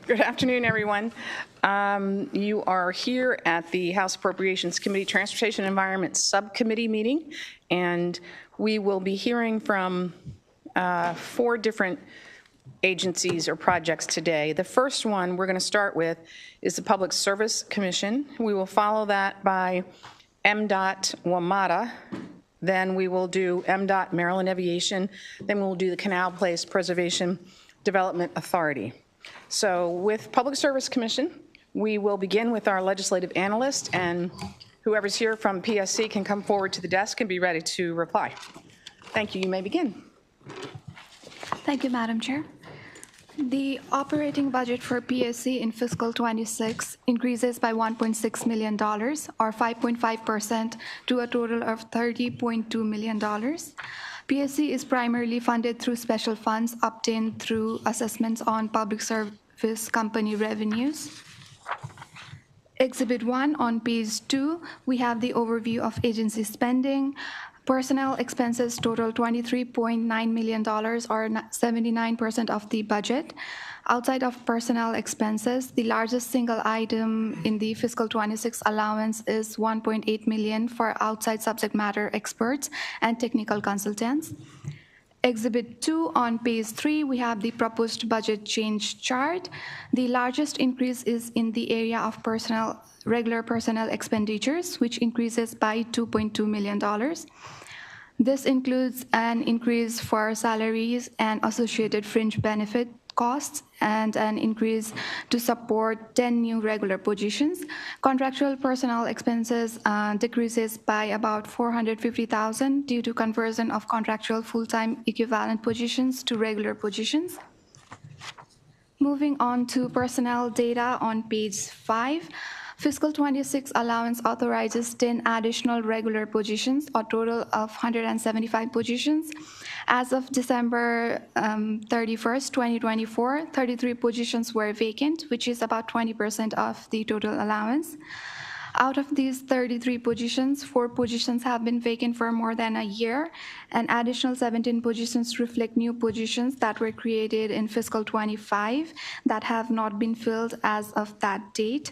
Good afternoon, everyone. You are here at the House Appropriations Committee Transportation Environment Subcommittee meeting, and we will be hearing from 4 different agencies or projects today. The first one we're going to start with is the Public Service Commission. We will follow that by MDOT WMATA. Then we will do MDOT Maryland Aviation. Then we'll do the Canal Place Preservation Development Authority. So with Public Service Commission, we will begin with our legislative analyst, and whoever's here from PSC can come forward to the desk and be ready to reply. Thank you. You may begin. Thank you, Madam Chair. The operating budget for PSC in fiscal 26 increases by $1.6 million, or 5.5%, to a total of $30.2 million. PSC is primarily funded through special funds obtained through assessments on public service company revenues. Exhibit 1 on page 2, we have the overview of agency spending. Personnel expenses total $23.9 million, or 79% of the budget. Outside of personnel expenses, the largest single item in the fiscal 26 allowance is $1.8 million for outside subject matter experts and technical consultants. Exhibit 2 on page 3, we have the proposed budget change chart. The largest increase is in the area of regular personnel expenditures, which increases by $2.2 million. This includes an increase for salaries and associated fringe benefit costs and an increase to support 10 new regular positions. Contractual personnel expenses decreases by about $450,000 due to conversion of contractual full-time equivalent positions to regular positions. Moving on to personnel data on page 5. Fiscal 26 allowance authorizes 10 additional regular positions, a total of 175 positions. As of December 31st, 2024, 33 positions were vacant, which is about 20% of the total allowance. Out of these 33 positions, 4 positions have been vacant for more than a year. An additional 17 positions reflect new positions that were created in fiscal 25 that have not been filled as of that date.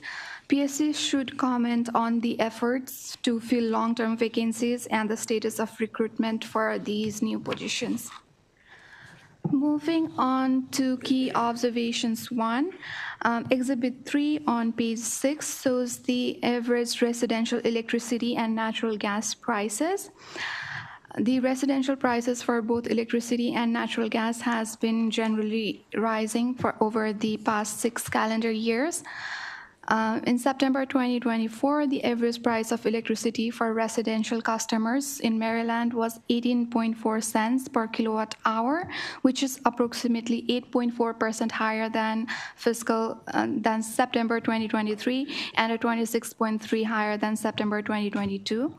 PSC should comment on the efforts to fill long-term vacancies and the status of recruitment for these new positions. Moving on to key observations 1, Exhibit 3 on page 6 shows the average residential electricity and natural gas prices. The residential prices for both electricity and natural gas has been generally rising for over the past 6 calendar years. In September 2024, the average price of electricity for residential customers in Maryland was 18.4 cents per kilowatt hour, which is approximately 8.4% higher than September 2023 and 26.3% higher than September 2022.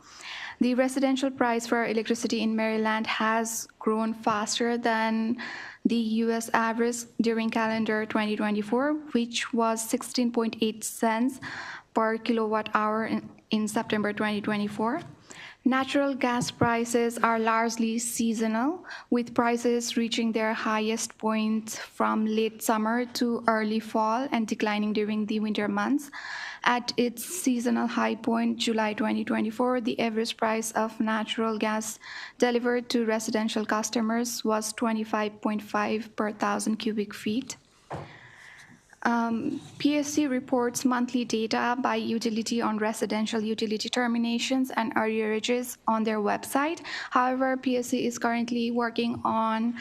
The residential price for electricity in Maryland has grown faster than the U.S. average during calendar 2024, which was 16.8 cents per kilowatt hour in September 2024. Natural gas prices are largely seasonal, with prices reaching their highest point from late summer to early fall and declining during the winter months. At its seasonal high point, July 2024, the average price of natural gas delivered to residential customers was 25.5 per thousand cubic feet. PSC reports monthly data by utility on residential utility terminations and arrearages on their website. However, PSC is currently working on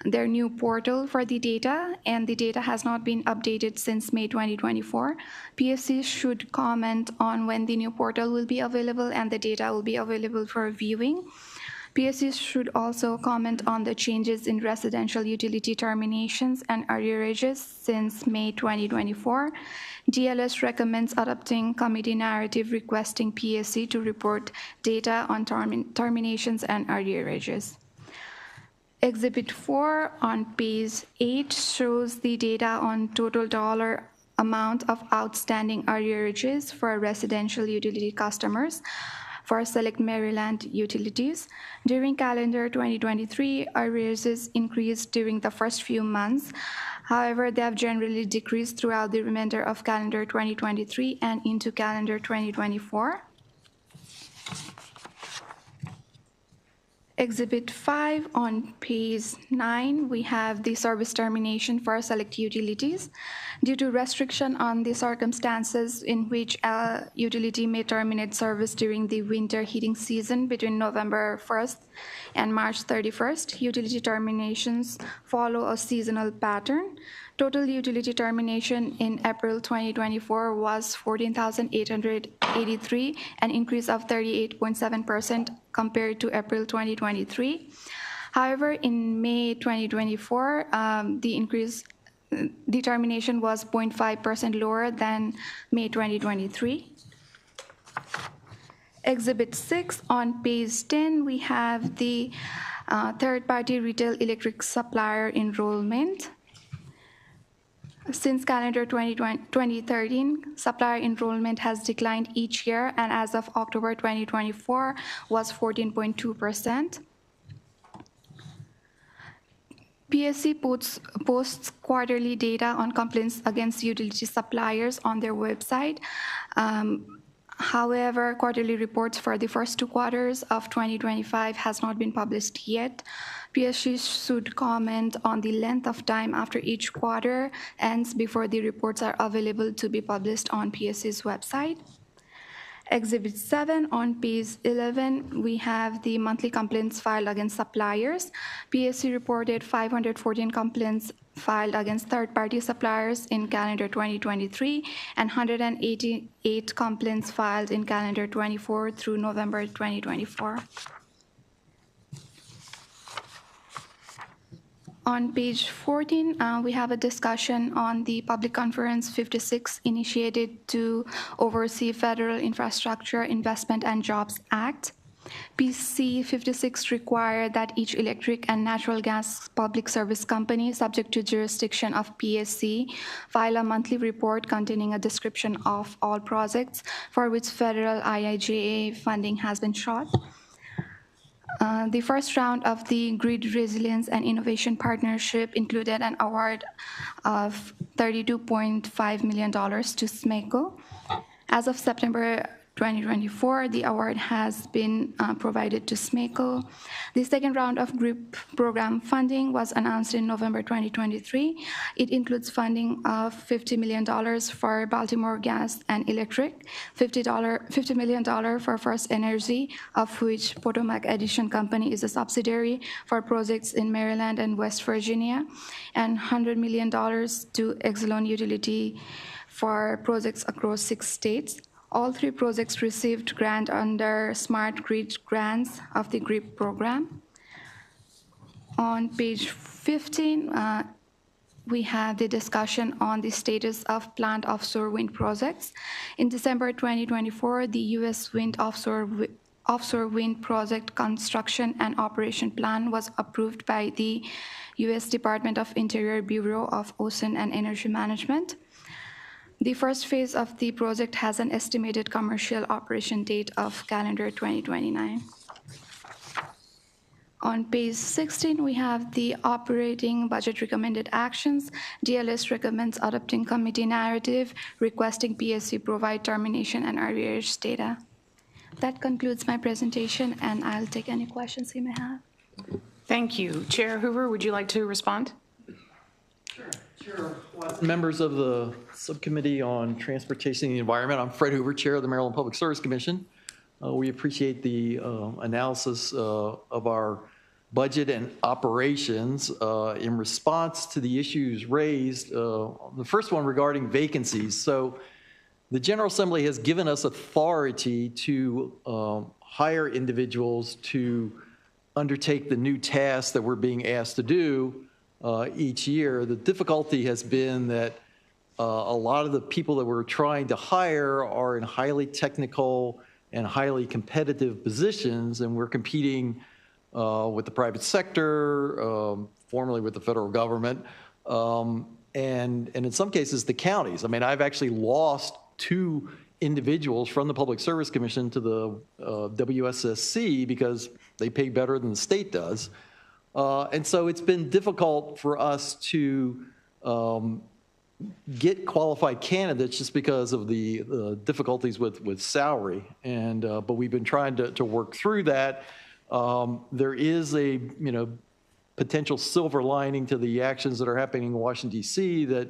their new portal for the data, and the data has not been updated since May 2024. PSC should comment on when the new portal will be available and the data will be available for viewing. PSC should also comment on the changes in residential utility terminations and arrearages since May 2024. DLS recommends adopting committee narrative requesting PSC to report data on terminations and arrearages. Exhibit 4 on page 8 shows the data on total dollar amount of outstanding arrearages for residential utility customers. for select Maryland utilities. During calendar 2023, arrearages increased during the first few months. However, they have generally decreased throughout the remainder of calendar 2023 and into calendar 2024. Exhibit 5 on page 9, we have the service termination for select utilities. Due to restriction on the circumstances in which a utility may terminate service during the winter heating season between November 1st and March 31st, utility terminations follow a seasonal pattern. Total utility termination in April 2024 was 14,883, an increase of 38.7% compared to April 2023. However, in May 2024, the termination was 0.5% lower than May 2023. Exhibit 6 on page 10, we have the third-party retail electric supplier enrollment. Since calendar 2013, supplier enrollment has declined each year, and as of October 2024 was 14.2%. PSC posts quarterly data on complaints against utility suppliers on their website. However, quarterly reports for the first 2 quarters of 2025 has not been published yet. PSC should comment on the length of time after each quarter ends before the reports are available to be published on PSC's website. Exhibit 7 on page 11, we have the monthly complaints filed against suppliers. PSC reported 514 complaints filed against third-party suppliers in calendar 2023 and 188 complaints filed in calendar 24 through November 2024. On page 14, we have a discussion on the Public Conference 56 initiated to oversee Federal Infrastructure Investment and Jobs Act. PC 56 required that each electric and natural gas public service company subject to jurisdiction of PSC file a monthly report containing a description of all projects for which federal IIJA funding has been sought. The first round of the Grid Resilience and Innovation Partnership included an award of $32.5 million to SMECO. As of September 2024, the award has been provided to SMECO. The second round of GRIP program funding was announced in November 2023. It includes funding of $50 million for Baltimore Gas and Electric, $50 million for First Energy, of which Potomac Edison Company is a subsidiary, for projects in Maryland and West Virginia, and $100 million to Exelon Utility for projects across 6 states. All 3 projects received grant under Smart Grid grants of the GRIP program. On page 15, we have the discussion on the status of planned offshore wind projects. In December 2024, the U.S. Wind Offshore Wind Project Construction and Operation Plan was approved by the U.S. Department of Interior Bureau of Ocean and Energy Management. The first phase of the project has an estimated commercial operation date of calendar 2029. On page 16, we have the operating budget recommended actions. DLS recommends adopting committee narrative, requesting PSC provide termination and arrears data. That concludes my presentation, and I'll take any questions you may have. Thank you. Chair Hoover, would you like to respond? Sure. Members of the Subcommittee on Transportation and the Environment, I'm Fred Hoover, Chair of the Maryland Public Service Commission. We appreciate the analysis of our budget and operations in response to the issues raised. The first one regarding vacancies. So the General Assembly has given us authority to hire individuals to undertake the new tasks that we're being asked to do each year. The difficulty has been that a lot of the people that we're trying to hire are in highly technical and highly competitive positions, and we're competing with the private sector, formerly with the federal government, and in some cases the counties. I mean, I've actually lost 2 individuals from the Public Service Commission to the WSSC because they pay better than the state does. And so it's been difficult for us to get qualified candidates just because of the difficulties with salary. And but we've been trying to work through that. There is a potential silver lining to the actions that are happening in Washington, D.C. that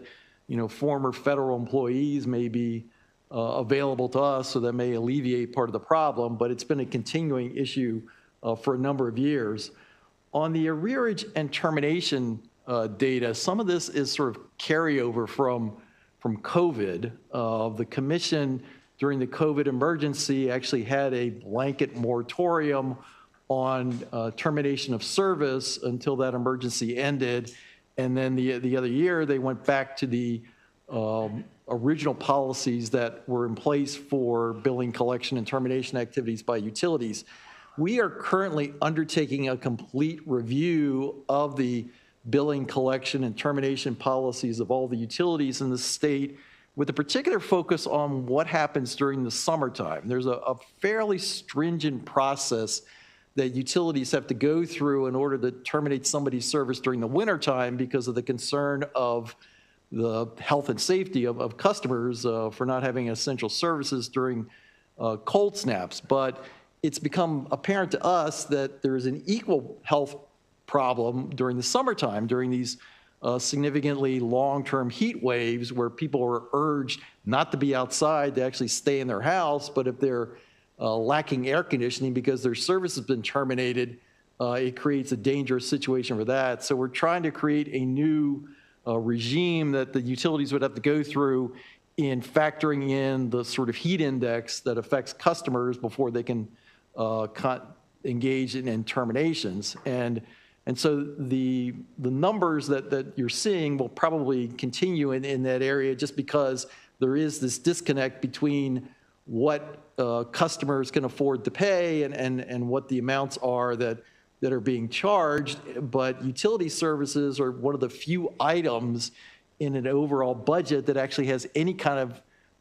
former federal employees may be available to us, so that may alleviate part of the problem. But it's been a continuing issue for a number of years. On the arrearage and termination data, some of this is sort of carryover from COVID. The commission during the COVID emergency actually had a blanket moratorium on termination of service until that emergency ended. And then the other year, they went back to the original policies that were in place for billing, collection, and termination activities by utilities. We are currently undertaking a complete review of the billing, collection, and termination policies of all the utilities in the state, with a particular focus on what happens during the summertime. There's a fairly stringent process that utilities have to go through in order to terminate somebody's service during the wintertime because of the concern of the health and safety of customers for not having essential services during cold snaps. But it's become apparent to us that there is an equal health problem during the summertime, during these significantly long-term heat waves where people are urged not to be outside, to actually stay in their house. But if they're lacking air conditioning because their service has been terminated, it creates a dangerous situation for that. So we're trying to create a new regime that the utilities would have to go through in factoring in the sort of heat index that affects customers before they can engage in terminations. And so the numbers that you're seeing will probably continue in that area, just because there is this disconnect between what customers can afford to pay and what the amounts are that are being charged. But utility services are one of the few items in an overall budget that actually has any kind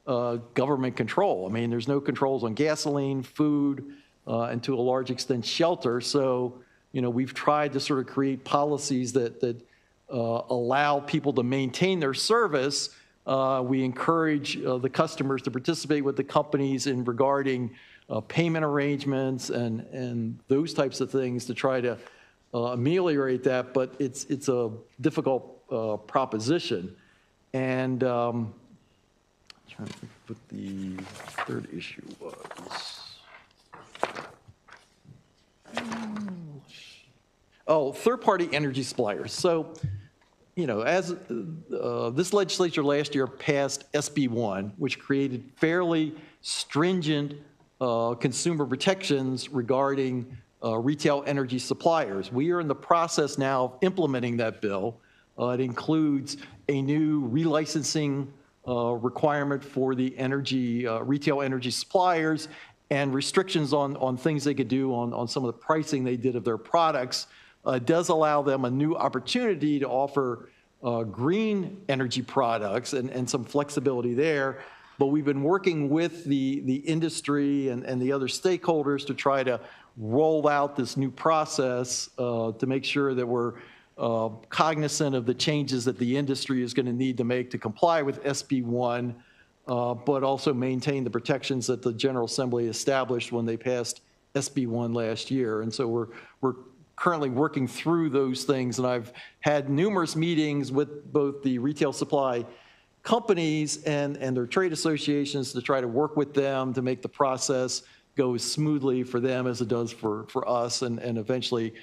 of government control. I mean, there's no controls on gasoline, food, and to a large extent shelter. So, we've tried to sort of create policies that allow people to maintain their service. We encourage the customers to participate with the companies in regarding payment arrangements and those types of things to try to ameliorate that. But it's a difficult proposition. And I'm trying to think what the third issue was. Oh, third-party energy suppliers. So, as this legislature last year passed SB 1, which created fairly stringent consumer protections regarding retail energy suppliers. We are in the process now of implementing that bill. It includes a new relicensing requirement for the retail energy suppliers, and restrictions on things they could do on some of the pricing they did of their products. Does allow them a new opportunity to offer green energy products and some flexibility there. But we've been working with the industry and the other stakeholders to try to roll out this new process to make sure that we're cognizant of the changes that the industry is going to need to make to comply with SB 1, but also maintain the protections that the General Assembly established when they passed SB 1 last year. And so we're currently working through those things, and I've had numerous meetings with both the retail supply companies and their trade associations to try to work with them to make the process go as smoothly for them as it does for us, and eventually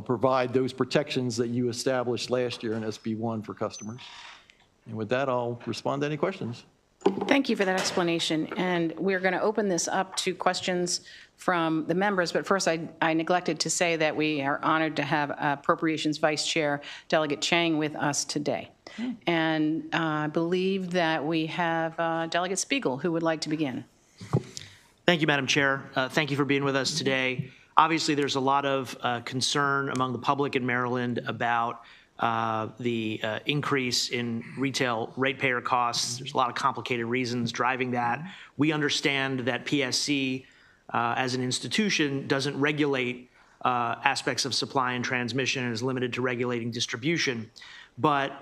provide those protections that you established last year in SB 1 for customers. And with that, I'll respond to any questions. Thank you for that explanation. And we're going to open this up to questions from the members. But first, I neglected to say that we are honored to have Appropriations Vice Chair Delegate Chang with us today. And I believe that we have Delegate Spiegel, who would like to begin. Thank you, Madam Chair. Thank you for being with us today. Obviously, there's a lot of concern among the public in Maryland about the increase in retail ratepayer costs. There's a lot of complicated reasons driving that. We understand that PSC, as an institution, doesn't regulate aspects of supply and transmission and is limited to regulating distribution. But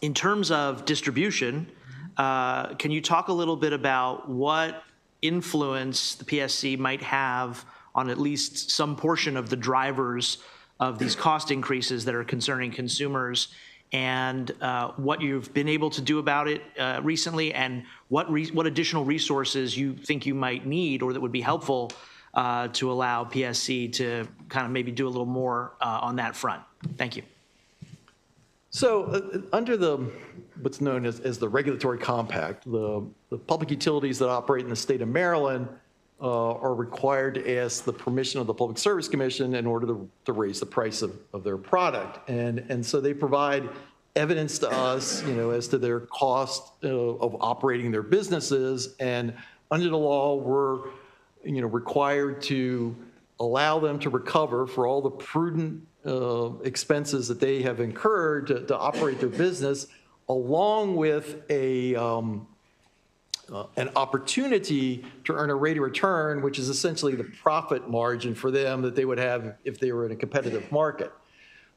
in terms of distribution, can you talk a little bit about what influence the PSC might have on at least some portion of the drivers of these cost increases that are concerning consumers, and what you've been able to do about it recently, and what additional resources you think you might need or that would be helpful to allow PSC to kind of maybe do a little more on that front? Thank you. So under what's known as the regulatory compact, the public utilities that operate in the state of Maryland are required to ask the permission of the Public Service Commission in order to raise the price of their product. And so they provide evidence to us, as to their cost of operating their businesses. And under the law, we're, required to allow them to recover for all the prudent expenses that they have incurred to operate their business, along with an opportunity to earn a rate of return, which is essentially the profit margin for them that they would have if they were in a competitive market.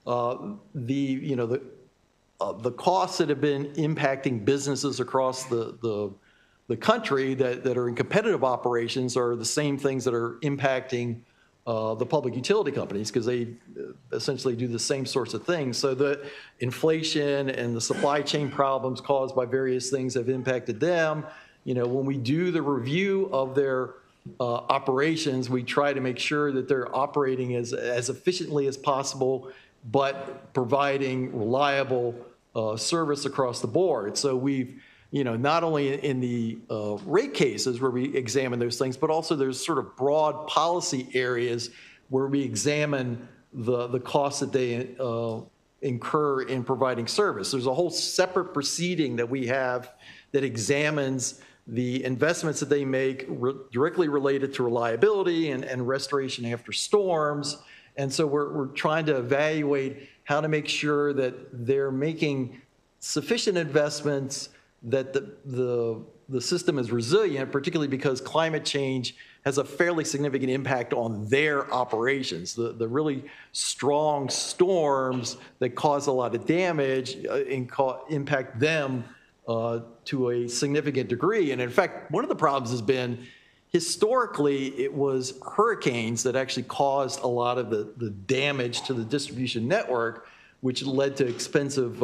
The costs that have been impacting businesses across the country that are in competitive operations are the same things that are impacting the public utility companies, because they essentially do the same sorts of things. So the inflation and the supply chain problems caused by various things have impacted them. When we do the review of their operations, we try to make sure that they're operating as efficiently as possible, but providing reliable service across the board. So we've, not only in the rate cases where we examine those things, but also there's sort of broad policy areas where we examine the costs that they incur in providing service. There's a whole separate proceeding that we have that examines the investments that they make directly related to reliability and restoration after storms. And so we're trying to evaluate how to make sure that they're making sufficient investments, that the system is resilient, particularly because climate change has a fairly significant impact on their operations. The really strong storms that cause a lot of damage impact them to a significant degree. And in fact, one of the problems has been, historically, it was hurricanes that actually caused a lot of the damage to the distribution network, which led to expensive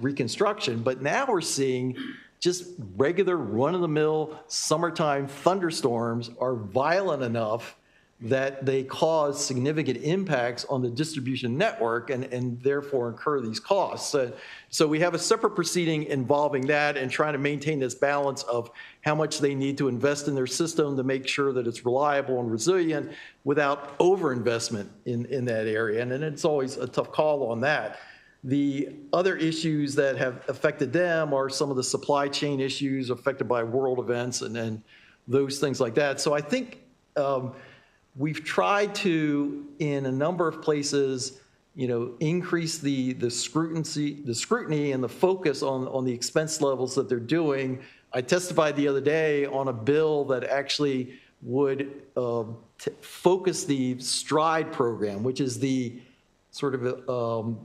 reconstruction. But now we're seeing just regular run-of-the-mill summertime thunderstorms are violent enough that they cause significant impacts on the distribution network and therefore incur these costs. So we have a separate proceeding involving that and trying to maintain this balance of how much they need to invest in their system to make sure that it's reliable and resilient without overinvestment in that area. And it's always a tough call on that. The other issues that have affected them are some of the supply chain issues affected by world events and those things like that. So I think we've tried to, in a number of places, increase the scrutiny and the focus on the expense levels that they're doing. I testified the other day on a bill that actually would focus the STRIDE program, which is the sort of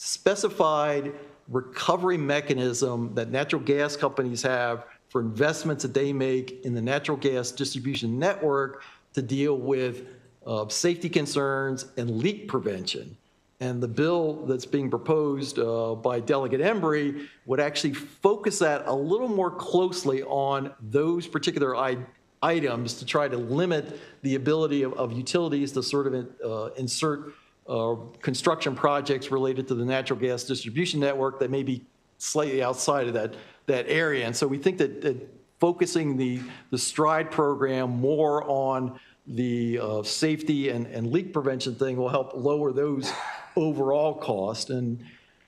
specified recovery mechanism that natural gas companies have for investments that they make in the natural gas distribution network to deal with safety concerns and leak prevention. And the bill that's being proposed by Delegate Embry would actually focus that a little more closely on those particular items to try to limit the ability of utilities to sort of insert construction projects related to the natural gas distribution network that may be slightly outside of that area. And so we think that focusing the STRIDE program more on the safety and leak prevention thing will help lower those overall costs. And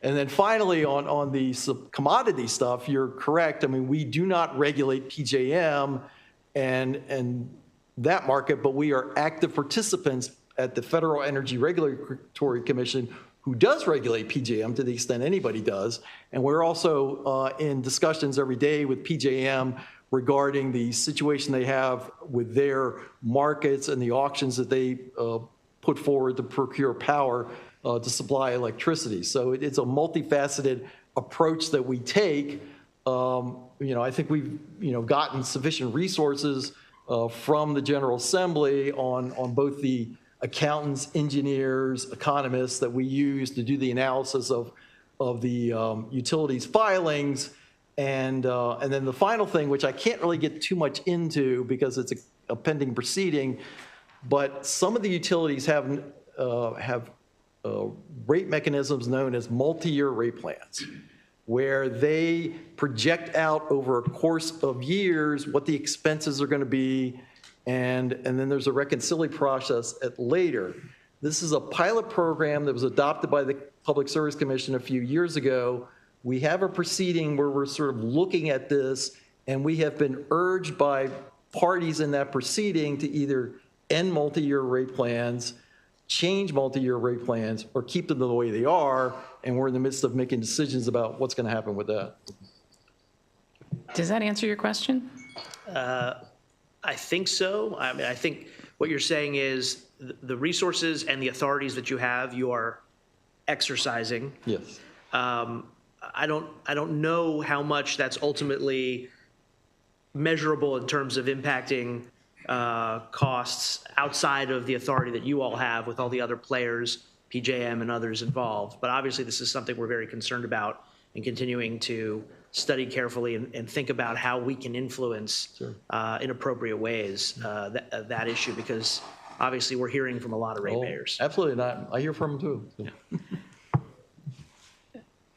then finally, on the commodity stuff, you're correct. I mean, we do not regulate PJM and that market, but we are active participants at the Federal Energy Regulatory Commission who does regulate PJM to the extent anybody does. And we're also in discussions every day with PJM regarding the situation they have with their markets and the auctions that they put forward to procure power to supply electricity. So it's a multifaceted approach that we take. I think we've gotten sufficient resources from the General Assembly on both the accountants, engineers, economists that we use to do the analysis of the utilities filings. And then the final thing, which I can't really get too much into because it's a pending proceeding, but some of the utilities have rate mechanisms known as multi-year rate plans, where they project out over a course of years what the expenses are going to be, and then there's a reconciliation process at later. This is a pilot program that was adopted by the Public Service Commission a few years ago. We have a proceeding where we're sort of looking at this, and we have been urged by parties in that proceeding to either end multi-year rate plans, change multi-year rate plans, or keep them the way they are, and we're in the midst of making decisions about what's going to happen with that. Does that answer your question? I think so. I mean, I think what you're saying is the resources and the authorities that you are exercising. Yes. I don't know how much that's ultimately measurable in terms of impacting costs outside of the authority that you all have with all the other players, PJM and others involved. But obviously, this is something we're very concerned about and continuing to study carefully and think about how we can influence in appropriate ways that issue, because obviously we're hearing from a lot of ratepayers. Absolutely not. I hear from them too. Yeah.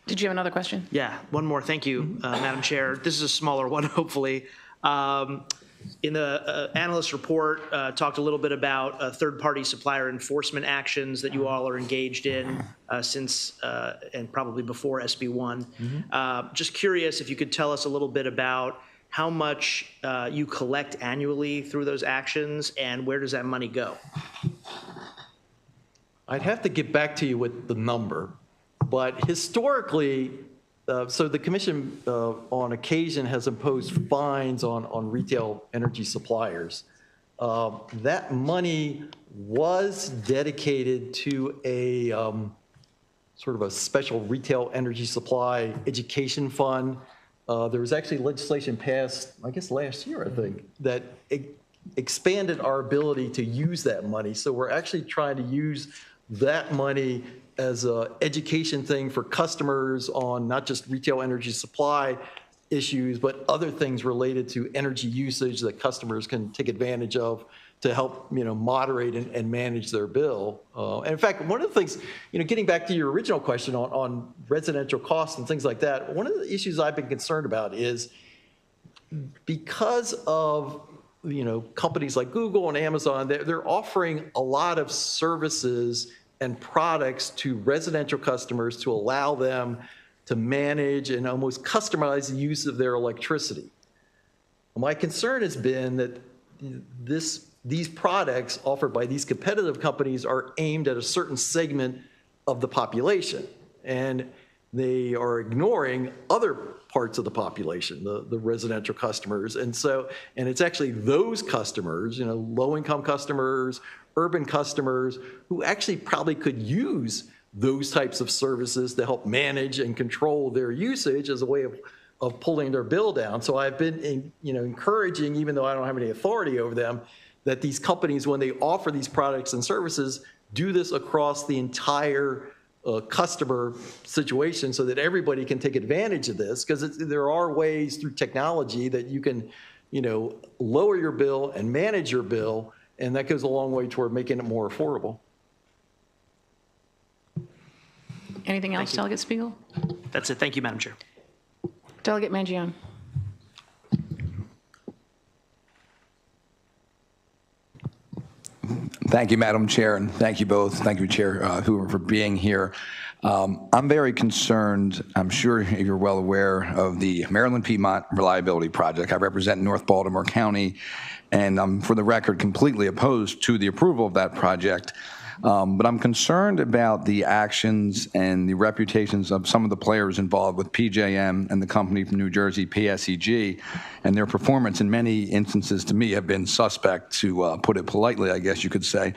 Did you have another question? Yeah, one more. Thank you, Madam Chair. This is a smaller one, hopefully. In the analyst report, talked a little bit about third-party supplier enforcement actions that you all are engaged in since and probably before SB 1. Just curious if you could tell us a little bit about how much you collect annually through those actions and where does that money go? I'd have to get back to you with the number, but historically, so the commission on occasion has imposed fines on retail energy suppliers. That money was dedicated to a sort of a special retail energy supply education fund. There was actually legislation passed, I guess last year, I think, that expanded our ability to use that money. So we're actually trying to use that money as an education thing for customers on not just retail energy supply issues, but other things related to energy usage that customers can take advantage of to help, moderate and manage their bill. And in fact, one of the things, getting back to your original question on residential costs and things like that, one of the issues I've been concerned about is because of companies like Google and Amazon, they're offering a lot of services and products to residential customers to allow them to manage and almost customize the use of their electricity. My concern has been that these products offered by these competitive companies are aimed at a certain segment of the population, and they are ignoring other parts of the population, the residential customers. And it's actually those customers, low-income customers, urban customers, who actually probably could use those types of services to help manage and control their usage as a way of pulling their bill down. So I've been encouraging, even though I don't have any authority over them, that these companies, when they offer these products and services, do this across the entire customer situation so that everybody can take advantage of this, because there are ways through technology that you can lower your bill and manage your bill, and that goes a long way toward making it more affordable. Anything else, Delegate Spiegel? That's it. Thank you, Madam Chair. Delegate Mangione. Thank you, Madam Chair, and thank you both. Thank you, Chair Hoover, for being here. I'm very concerned, I'm sure you're well aware, of the Maryland-Piedmont Reliability Project. I represent North Baltimore County, and I'm, for the record, completely opposed to the approval of that project. But I'm concerned about the actions and the reputations of some of the players involved with PJM and the company from New Jersey, PSEG, and their performance in many instances to me have been suspect, to put it politely, I guess you could say.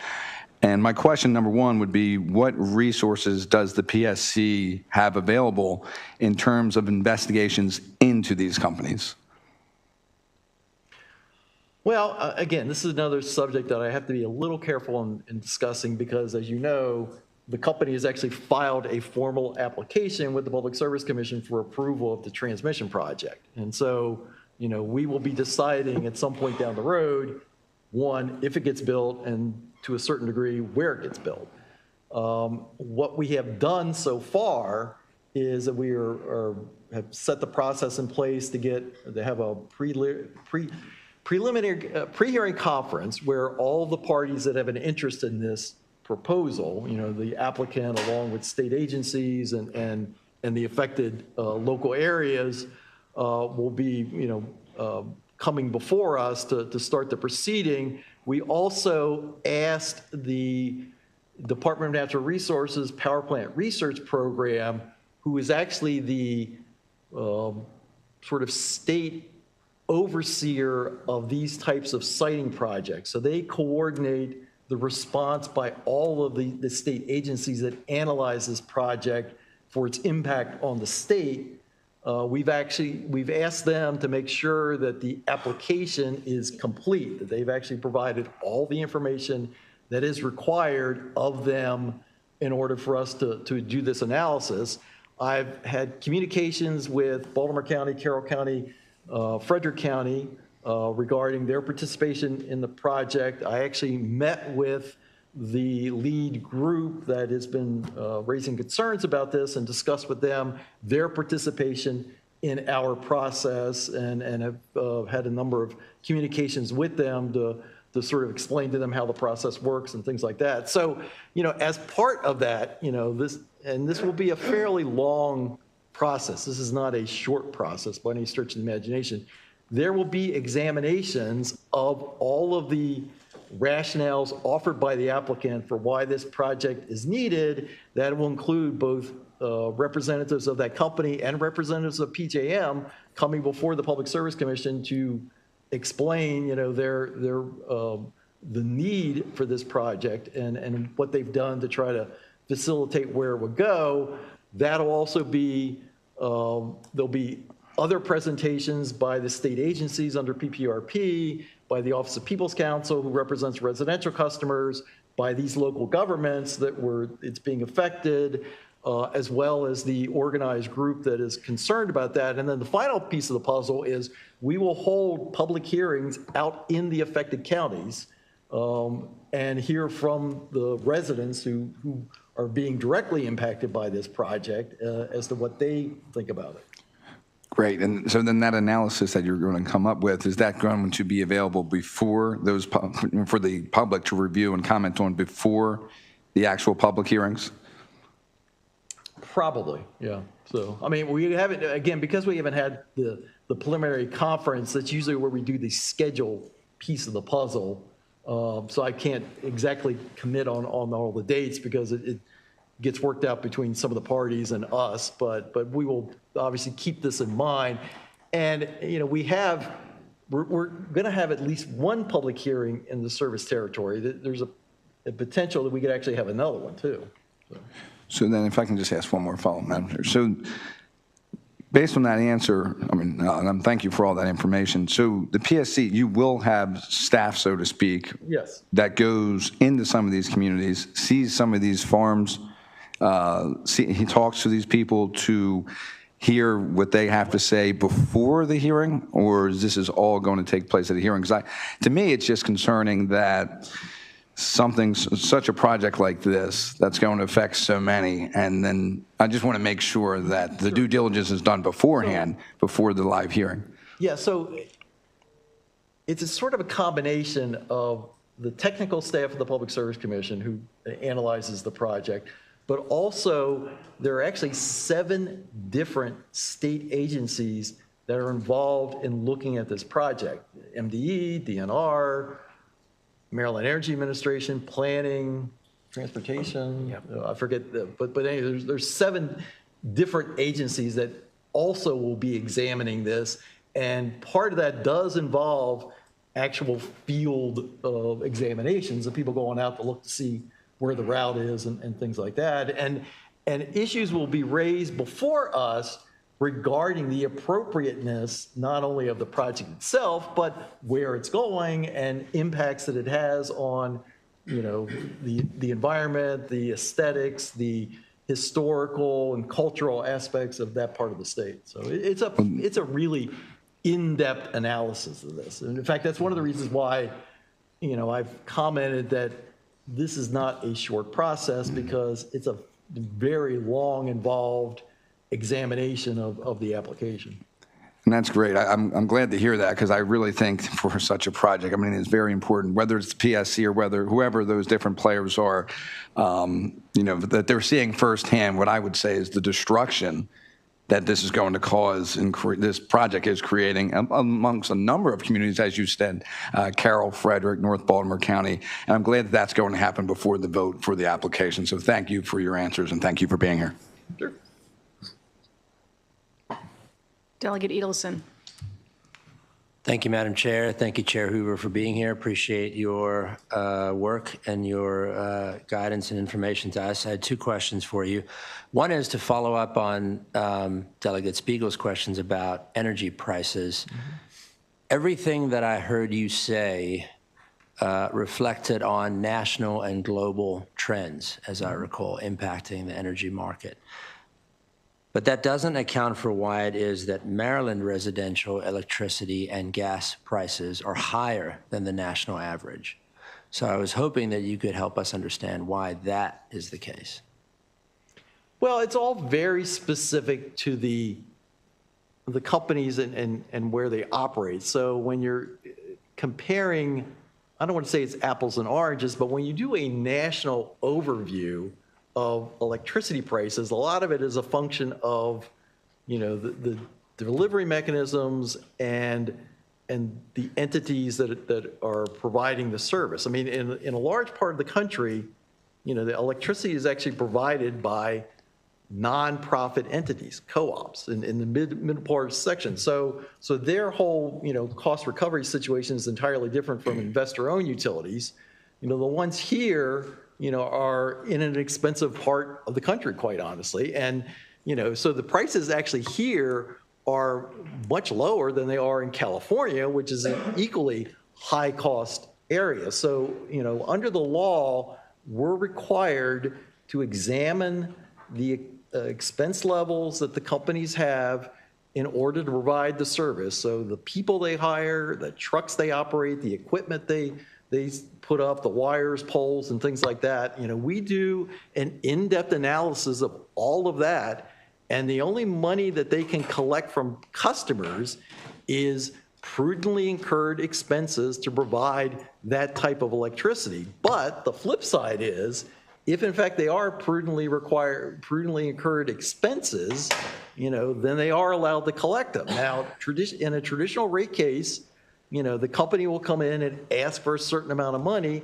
And my question, number one, would be what resources does the PSC have available in terms of investigations into these companies? Well, again, this is another subject that I have to be a little careful in discussing because, as you know, the company has actually filed a formal application with the Public Service Commission for approval of the transmission project. And so, we will be deciding at some point down the road, one, if it gets built, and to a certain degree, where it gets built. What we have done so far is that we have set the process in place to have a preliminary pre-hearing conference where all the parties that have an interest in this proposal, the applicant along with state agencies and the affected local areas will be, coming before us to start the proceeding. We also asked the Department of Natural Resources Power Plant Research Program, who is actually the sort of state overseer of these types of siting projects. So they coordinate the response by all of the state agencies that analyze this project for its impact on the state. We've asked them to make sure that the application is complete, that they've actually provided all the information that is required of them in order for us to do this analysis. I've had communications with Baltimore County, Carroll County, Frederick County regarding their participation in the project. I actually met with the lead group that has been raising concerns about this and discussed with them their participation in our process and have had a number of communications with them to sort of explain to them how the process works and things like that. So, as part of that, this will be a fairly long process. This is not a short process by any stretch of the imagination. There will be examinations of all of the rationales offered by the applicant for why this project is needed. That will include both representatives of that company and representatives of PJM coming before the Public Service Commission to explain, the need for this project and what they've done to try to facilitate where it would go. That'll also be, there'll be other presentations by the state agencies under PPRP, by the Office of People's Counsel, who represents residential customers, by these local governments it's being affected, as well as the organized group that is concerned about that. And then the final piece of the puzzle is we will hold public hearings out in the affected counties and hear from the residents who are being directly impacted by this project as to what they think about it. Great. And so then that analysis that you're going to come up with, is that going to be available before those, for the public to review and comment on before the actual public hearings? Probably, yeah. So, I mean, we haven't, again, because we haven't had the preliminary conference, that's usually where we do the schedule piece of the puzzle. So I can't exactly commit on all the dates because it gets worked out between some of the parties and us, but we will obviously keep this in mind. And, we're going to have at least one public hearing in the service territory. There's a potential that we could actually have another one too. So then if I can just ask one more follow-up, Madam Chair. So based on that answer, thank you for all that information. So the PSC, you will have staff, so to speak, Yes. that goes into some of these communities, sees some of these farms, he talks to these people to hear what they have to say before the hearing, or is this all going to take place at a hearing? Because to me, it's just concerning that such a project like this that's going to affect so many, and then I just want to make sure that the due diligence is done beforehand, before the live hearing. Yeah, so it's a sort of a combination of the technical staff of the Public Service Commission who analyzes the project, but also there are actually 7 different state agencies that are involved in looking at this project: MDE, DNR, Maryland Energy Administration, Planning, transportation, I forget, but anyway, there's 7 different agencies that also will be examining this, and part of that does involve actual field examinations of people going out to look to see where the route is and things like that. And issues will be raised before us regarding the appropriateness, not only of the project itself, but where it's going and impacts that it has on, you know, the environment, the aesthetics, the historical and cultural aspects of that part of the state. So it's a really in-depth analysis of this. And in fact, that's one of the reasons why, you know, I've commented that this is not a short process, because it's a very long, involved examination of the application. And that's great. I'm glad to hear that, because I really think for such a project, I mean, it's very important, whether it's the PSC or whether whoever those different players are, you know, that they're seeing firsthand what I would say is the destruction that this is going to cause and this project is creating amongst a number of communities, as you said, Carroll, Frederick, North Baltimore County. And I'm glad that that's going to happen before the vote for the application. So thank you for your answers, and thank you for being here. Sure. Delegate Edelson. Thank you, Madam Chair. Thank you, Chair Hoover, for being here. Appreciate your work and your guidance and information to us. I had 2 questions for you. One is to follow up on Delegate Spiegel's questions about energy prices. Everything that I heard you say reflected on national and global trends, as I recall, impacting the energy market. But that doesn't account for why it is that Maryland residential electricity and gas prices are higher than the national average. So I was hoping that you could help us understand why that is the case. Well, it's all very specific to the companies and where they operate. So when you're comparing, I don't want to say it's apples and oranges, but when you do a national overview of electricity prices, a lot of it is a function of, you know, the delivery mechanisms and the entities that are providing the service. I mean, in a large part of the country, you know, the electricity is actually provided by nonprofit entities, co-ops in the mid part section. So their whole, you know, cost recovery situation is entirely different from investor-owned utilities. You know, the ones here, you know, are in an expensive part of the country, quite honestly. And, you know, so the prices actually here are much lower than they are in California, which is an equally high cost area. So, you know, under the law, we're required to examine the expense levels that the companies have in order to provide the service. So the people they hire, the trucks they operate, the equipment they put up, the wires, poles, and things like that. You know, we do an in-depth analysis of all of that, and the only money that they can collect from customers is prudently incurred expenses to provide that type of electricity. But the flip side is, if in fact they are prudently incurred expenses, you know, then they are allowed to collect them. Now, in a traditional rate case, you know, the company will come in and ask for a certain amount of money.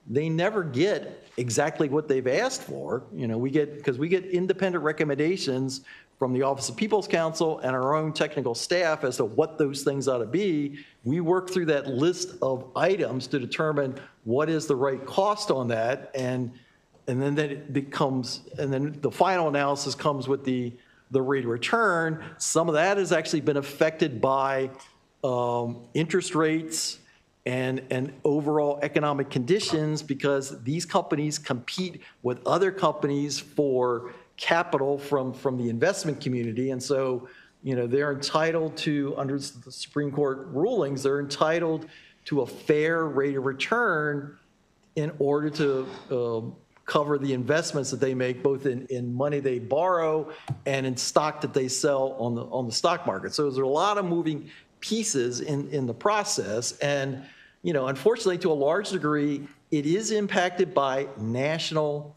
They never get exactly what they've asked for. You know, because we get independent recommendations from the Office of People's Counsel and our own technical staff as to what those things ought to be. We work through that list of items to determine what is the right cost on that, and then the final analysis comes with the rate of return. Some of that has actually been affected by interest rates and overall economic conditions, because these companies compete with other companies for capital from the investment community. And so, you know, they're entitled to, under the Supreme Court rulings, they're entitled to a fair rate of return in order to cover the investments that they make, both in money they borrow and in stock that they sell on the stock market. So there's a lot of moving pieces in the process. And, you know, unfortunately, to a large degree, it is impacted by national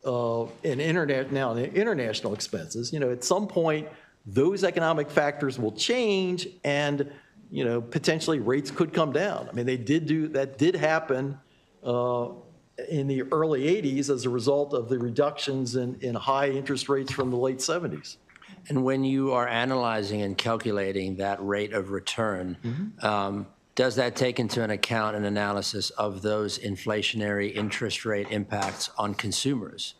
and international expenses. You know, at some point, those economic factors will change, and, you know, potentially rates could come down. I mean, that did happen in the early 80s as a result of the reductions in high interest rates from the late 70s. And when you are analyzing and calculating that rate of return, does that take into an account an analysis of those inflationary interest rate impacts on consumers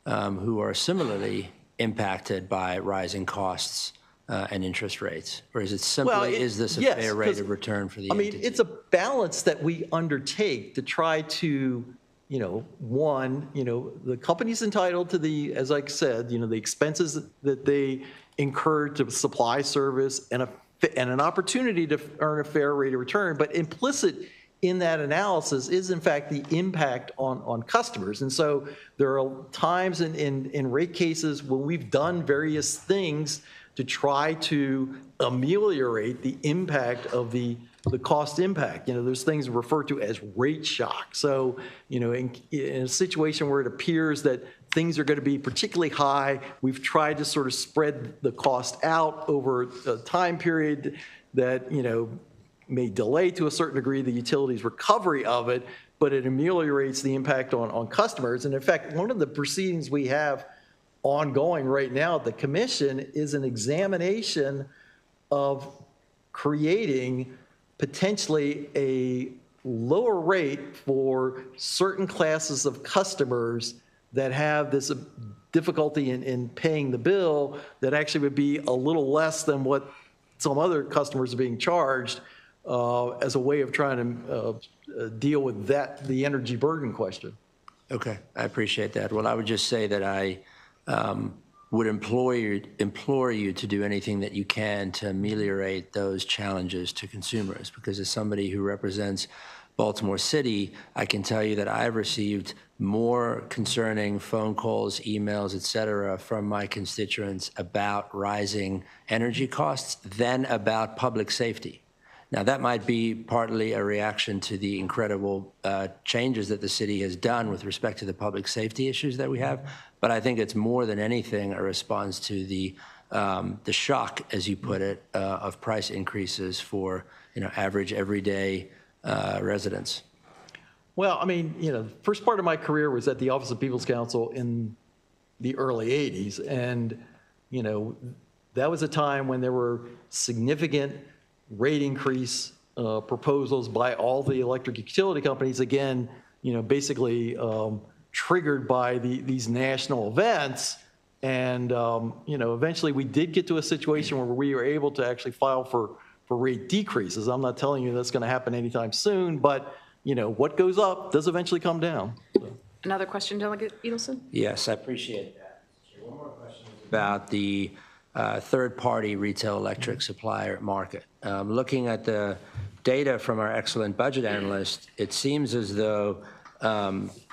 who are similarly impacted by rising costs and interest rates? Or is it simply, is this a fair rate of return for the entity? It's a balance that we undertake to try to, the company's entitled to the, as I said, the expenses that they incur to supply service and an opportunity to earn a fair rate of return. But implicit in that analysis is, in fact, the impact on customers. And so there are times in rate cases when we've done various things to try to ameliorate the impact of the cost impact. There's things referred to as rate shock. So, in a situation where it appears that things are going to be particularly high, we've tried to sort of spread the cost out over a time period that, may delay to a certain degree the utility's recovery of it, but it ameliorates the impact on customers. And in fact, one of the proceedings we have ongoing right now at the commission is an examination of creating potentially a lower rate for certain classes of customers that have this difficulty in paying the bill that actually would be a little less than what some other customers are being charged as a way of trying to deal with the energy burden question. Okay, I appreciate that. Well, I would just say that I would implore you to do anything that you can to ameliorate those challenges to consumers, because as somebody who represents Baltimore City, I can tell you that I've received more concerning phone calls, emails, et cetera, from my constituents about rising energy costs than about public safety. Now, that might be partly a reaction to the incredible changes that the city has done with respect to the public safety issues that we have, but I think it's more than anything a response to the shock, as you put it, of price increases for average everyday residents. Well, the first part of my career was at the Office of People's Counsel in the early 80s, and that was a time when there were significant rate increase proposals by all the electric utility companies, again, basically triggered by these national events. And, eventually we did get to a situation where we were able to actually file for rate decreases. I'm not telling you that's going to happen anytime soon, but, what goes up does eventually come down. So. Another question, Delegate Edelson? Yes, I appreciate that. One more question is about the third-party retail electric supplier market. Looking at the data from our excellent budget analyst, it seems as though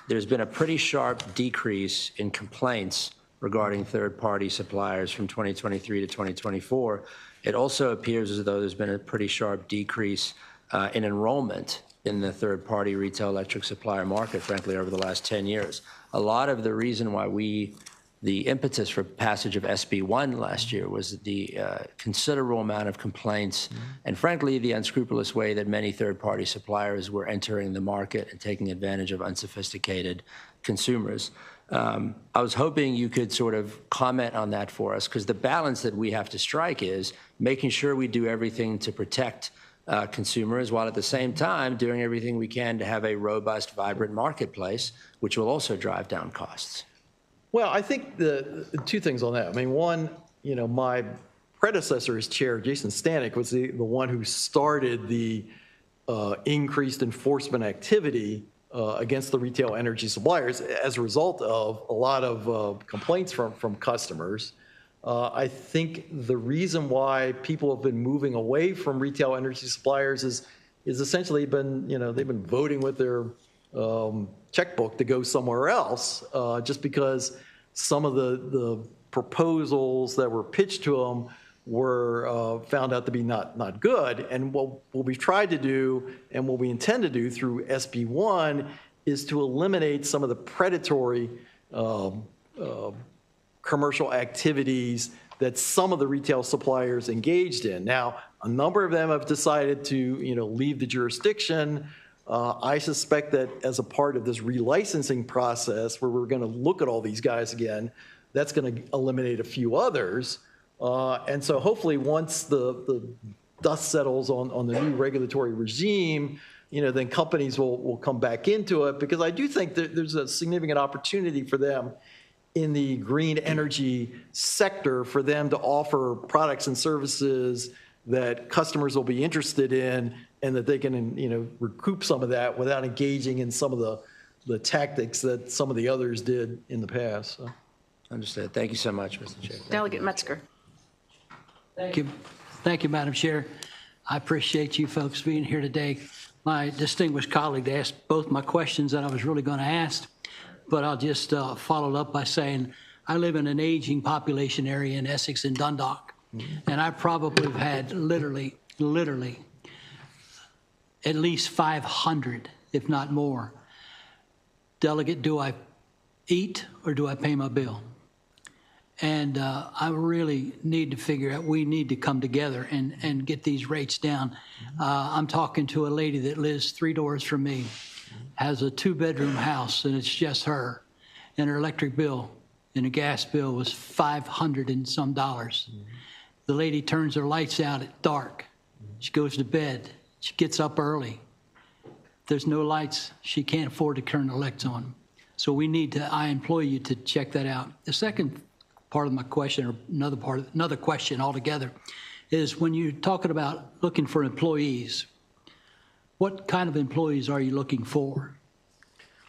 there's been a pretty sharp decrease in complaints regarding third-party suppliers from 2023 to 2024. It also appears as though there's been a pretty sharp decrease in enrollment in the third-party retail electric supplier market, frankly, over the last 10 years. A lot of the reason why the impetus for passage of SB 1 last year was the considerable amount of complaints and, frankly, the unscrupulous way that many third-party suppliers were entering the market and taking advantage of unsophisticated consumers. I was hoping you could sort of comment on that for us, because the balance that we have to strike is making sure we do everything to protect consumers while at the same time doing everything we can to have a robust, vibrant marketplace, which will also drive down costs. Well, I think the two things on that. One, my predecessor as chair, Jason Stanek, was the one who started the increased enforcement activity against the retail energy suppliers as a result of a lot of complaints from customers. I think the reason why people have been moving away from retail energy suppliers is essentially they've been voting with their checkbook to go somewhere else, just because some of the proposals that were pitched to them were found out to be not good. And what we've tried to do and what we intend to do through SB 1 is to eliminate some of the predatory commercial activities that some of the retail suppliers engaged in. Now, a number of them have decided to leave the jurisdiction. I suspect that as a part of this relicensing process, where we're going to look at all these guys again, that's going to eliminate a few others. And so hopefully once the dust settles on the new regulatory regime, then companies will come back into it, because I do think that there's a significant opportunity for them in the green energy sector for them to offer products and services that customers will be interested in, and that they can, recoup some of that without engaging in some of the tactics that some of the others did in the past. So. Understood. Thank you so much, Mr. Chair. Delegate Metzger. Thank you. Thank you, Madam Chair. I appreciate you folks being here today. My distinguished colleague asked both my questions that I was really going to ask, but I'll just follow up by saying I live in an aging population area in Essex and Dundalk, and I probably have had literally at least 500, if not more. Delegate, do I eat or do I pay my bill? And I really need to figure out, we need to come together and get these rates down. I'm talking to a lady that lives 3 doors from me, has a 2-bedroom house, and it's just her. And her electric bill and a gas bill was $500 and some dollars. The lady turns her lights out at dark. She goes to bed. She gets up early. If there's no lights, she can't afford to turn the lights on. So we need to, I implore you to check that out. The second part of my question, or another question altogether, is when you're talking about looking for employees, what kind of employees are you looking for?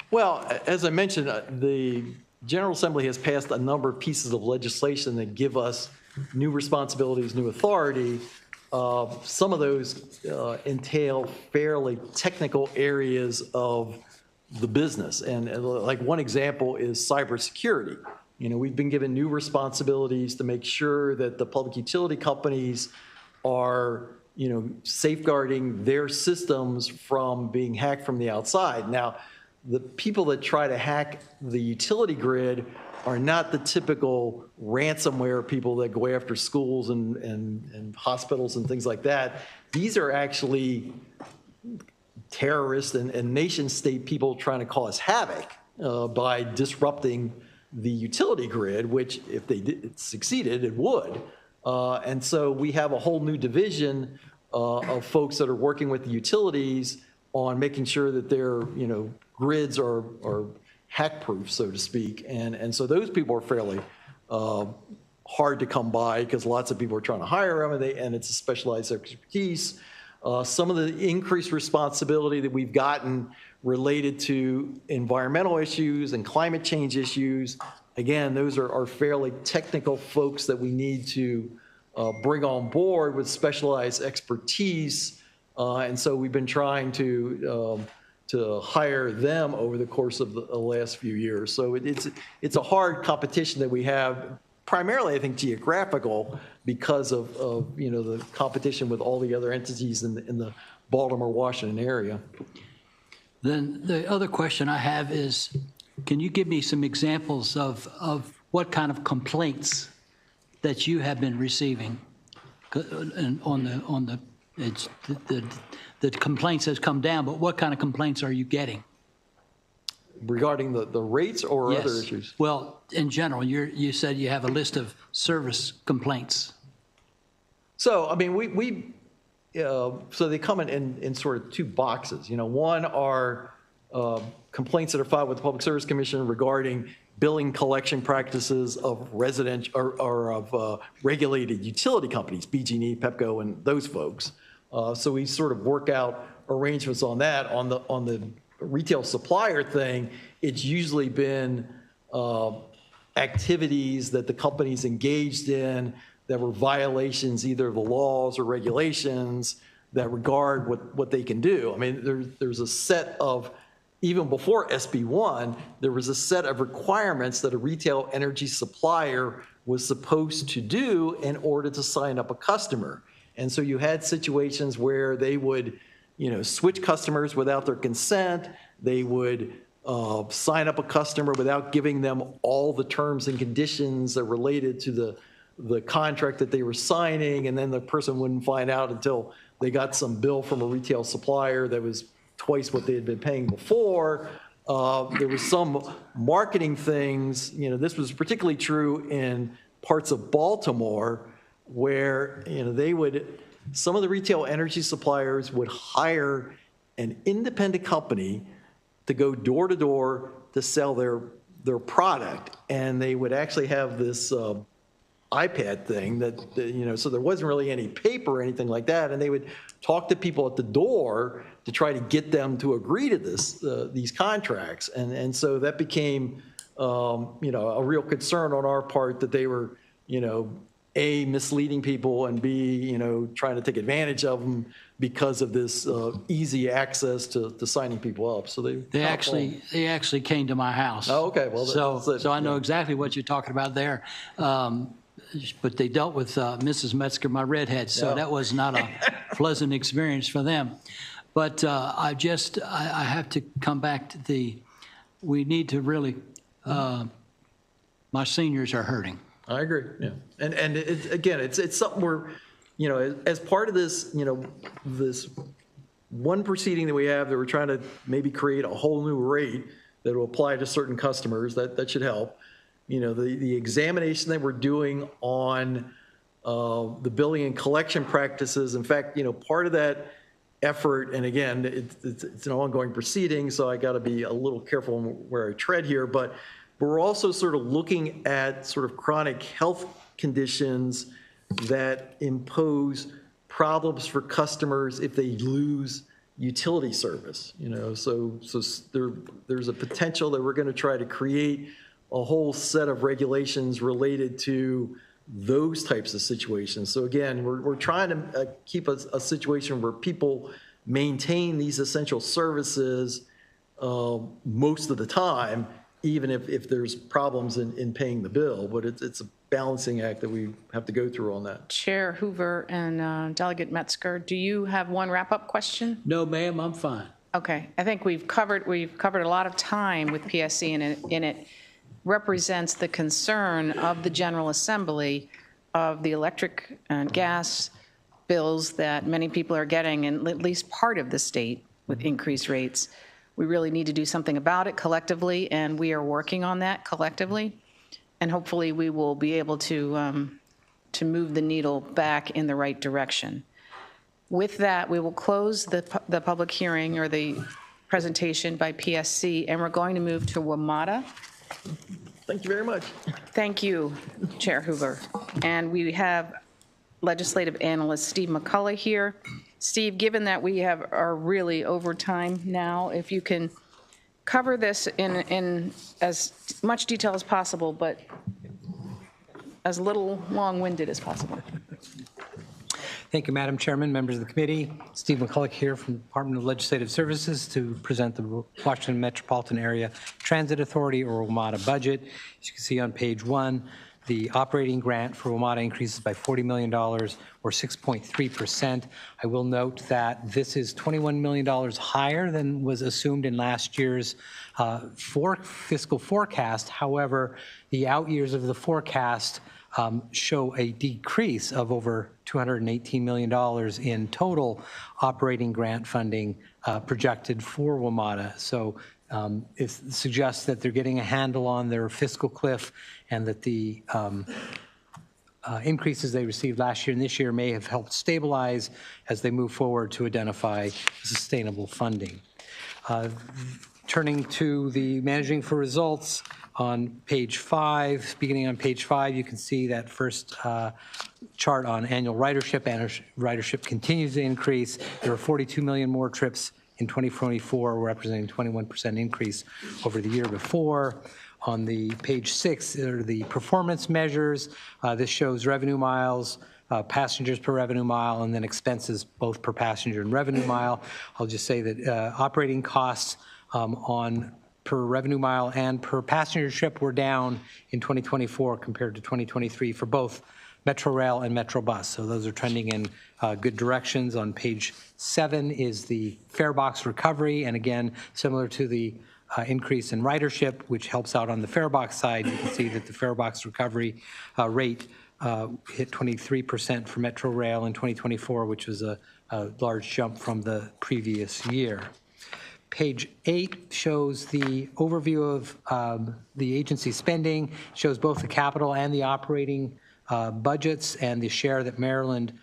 Well, as I mentioned, the General Assembly has passed a number of pieces of legislation that give us new responsibilities, new authority. Some of those entail fairly technical areas of the business. And like one example is cybersecurity. We've been given new responsibilities to make sure that the public utility companies are, safeguarding their systems from being hacked from the outside. Now, the people that try to hack the utility grid are not the typical ransomware people that go after schools and hospitals and things like that. These are actually terrorists and nation-state people trying to cause havoc by disrupting the utility grid, which if they succeeded, it would. And so we have a whole new division of folks that are working with the utilities on making sure that their grids are hack-proof, so to speak. And so those people are fairly hard to come by, because lots of people are trying to hire them, and it's a specialized expertise. Some of the increased responsibility that we've gotten related to environmental issues and climate change issues, again, those are fairly technical folks that we need to bring on board with specialized expertise. And so we've been trying to hire them over the course of the last few years. So it's a hard competition that we have, primarily, I think, geographical, because of the competition with all the other entities in the Baltimore, Washington area. Then the other question I have is, can you give me some examples of what kind of complaints that you have been receiving? And the complaints has come down, but what kind of complaints are you getting? Regarding the rates or Yes. other issues? Well, in general, you said you have a list of service complaints. So, I mean, so they come in sort of 2 boxes. One are complaints that are filed with the Public Service Commission regarding billing collection practices of residential or of regulated utility companies, BG&E, Pepco, and those folks. So we sort of work out arrangements on that. On the retail supplier thing, it's usually been activities that the company's engaged in that were violations either of the laws or regulations that regard what they can do. I mean, there's a set of, even before SB1, there was a set of requirements that a retail energy supplier was supposed to do in order to sign up a customer. And so you had situations where they would, switch customers without their consent. They would sign up a customer without giving them all the terms and conditions that related to the contract that they were signing, and then the person wouldn't find out until they got some bill from a retail supplier that was twice what they had been paying before. There was some marketing things, this was particularly true in parts of Baltimore where, some of the retail energy suppliers would hire an independent company to go door to door to sell their product. And they would actually have this iPad thing that, so there wasn't really any paper or anything like that. And they would talk to people at the door to try to get them to agree to these contracts. And so that became, a real concern on our part that they were, A, misleading people, and B, trying to take advantage of them because of this easy access to signing people up. So they actually came to my house. Oh, okay. Well, so I know exactly what you're talking about there. But they dealt with Mrs. Metzger, my redhead, so that was not a pleasant experience for them. But I have to come back to we need to really, my seniors are hurting. I agree. Yeah. And it's something where, as part of this, this one proceeding that we have that we're trying to maybe create a whole new rate that will apply to certain customers, that should help. The examination that we're doing on the billing and collection practices. In fact, part of that effort, and again, it's an ongoing proceeding, so I got to be a little careful where I tread here, but we're also sort of looking at sort of chronic health conditions that impose problems for customers if they lose utility service. So there's a potential that we're going to try to create a whole set of regulations related to those types of situations. So again, we're trying to keep a situation where people maintain these essential services most of the time, even if there's problems in paying the bill. But it's a balancing act that we have to go through on that. Chair Hoover and Delegate Metzger, do you have one wrap-up question? No, ma'am, I'm fine. Okay. I think we've covered a lot of time with PSC, and it represents the concern of the General Assembly of the electric and gas bills that many people are getting in at least part of the state with increased rates. We really need to do something about it collectively, and we are working on that collectively. And hopefully we will be able to move the needle back in the right direction. With that, we will close the public hearing or the presentation by PSC, and we're going to move to WMATA. Thank you very much. Thank you, Chair Hoover. And we have Legislative Analyst Steve McCullough here. Steve, given that we are really over time now, if you can cover this in as much detail as possible, but as little long-winded as possible. Thank you, Madam Chairman, members of the committee. Steve McCullough here from the Department of Legislative Services to present the Washington Metropolitan Area Transit Authority, or WMATA, budget. As you can see on page 1, the operating grant for WMATA increases by $40 million, or 6.3%. I will note that this is $21 million higher than was assumed in last year's fiscal forecast. However, the out years of the forecast show a decrease of over $218 million in total operating grant funding projected for WMATA. So it suggests that they're getting a handle on their fiscal cliff, and that the increases they received last year and this year may have helped stabilize as they move forward to identify sustainable funding. Turning to the managing for results on page 5, beginning on page 5, you can see that first chart on annual ridership. Ridership continues to increase. There are 42 million more trips in 2024, representing 21% increase over the year before. On the page 6 are the performance measures. This shows revenue miles, passengers per revenue mile, and then expenses both per passenger and revenue mile. I'll just say that operating costs on per revenue mile and per passenger trip were down in 2024 compared to 2023 for both Metro Rail and Metro Bus. So those are trending in good directions. On page 7 is the fare box recovery. And again, similar to the increase in ridership, which helps out on the fare box side, you can see that the fare box recovery rate hit 23% for Metro Rail in 2024, which was a large jump from the previous year. Page 8 shows the overview of the agency spending, shows both the capital and the operating budgets and the share that Maryland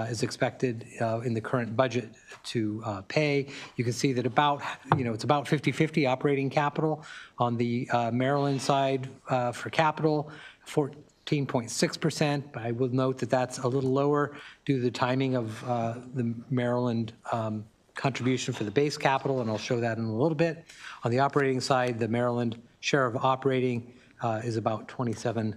is expected in the current budget to pay. You can see that it's about 50-50 operating capital. On the Maryland side for capital, 14.6%, but I will note that that's a little lower due to the timing of the Maryland contribution for the base capital, and I'll show that in a little bit. On the operating side, the Maryland share of operating is about 27%.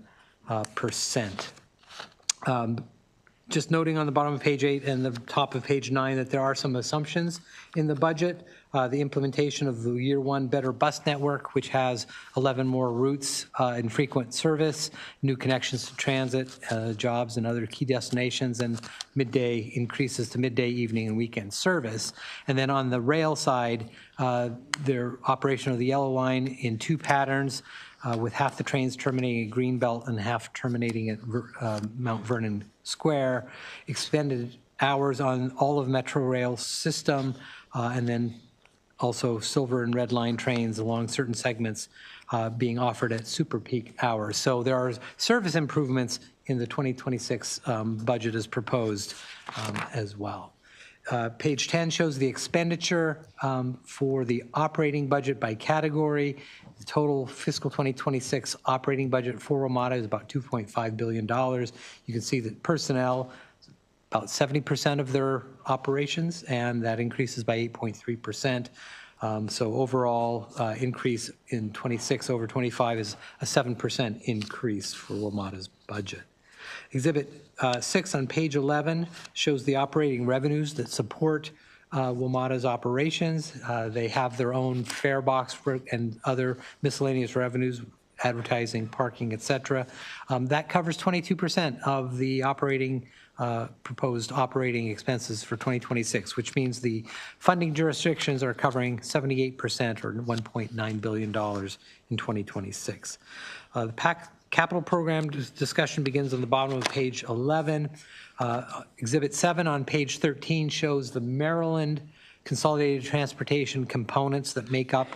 Just noting on the bottom of page 8 and the top of page 9 that there are some assumptions in the budget. The implementation of the Year 1 Better Bus Network, which has 11 more routes in frequent service, new connections to transit, jobs, and other key destinations, and midday increases to midday, evening, and weekend service. And then on the rail side, their operation of the Yellow Line in 2 patterns, with half the trains terminating at Greenbelt and half terminating at Mount Vernon Square, expended hours on all of Metro Rail's system, and then also Silver and Red Line trains along certain segments being offered at super peak hours. So there are service improvements in the 2026 budget as proposed as well. Page 10 shows the expenditure for the operating budget by category. The total fiscal 2026 operating budget for WMATA is about $2.5 billion. You can see that personnel, about 70% of their operations, and that increases by 8.3%. So overall increase in 26 over 25 is a 7% increase for WMATA's budget. Exhibit 6 on page 11 shows the operating revenues that support WMATA's operations. They have their own fare box and other miscellaneous revenues, advertising, parking, et cetera. That covers 22% of the proposed operating expenses for 2026, which means the funding jurisdictions are covering 78% or $1.9 billion in 2026. The capital program discussion begins on the bottom of page 11. Exhibit 7 on page 13 shows the Maryland Consolidated Transportation components that make up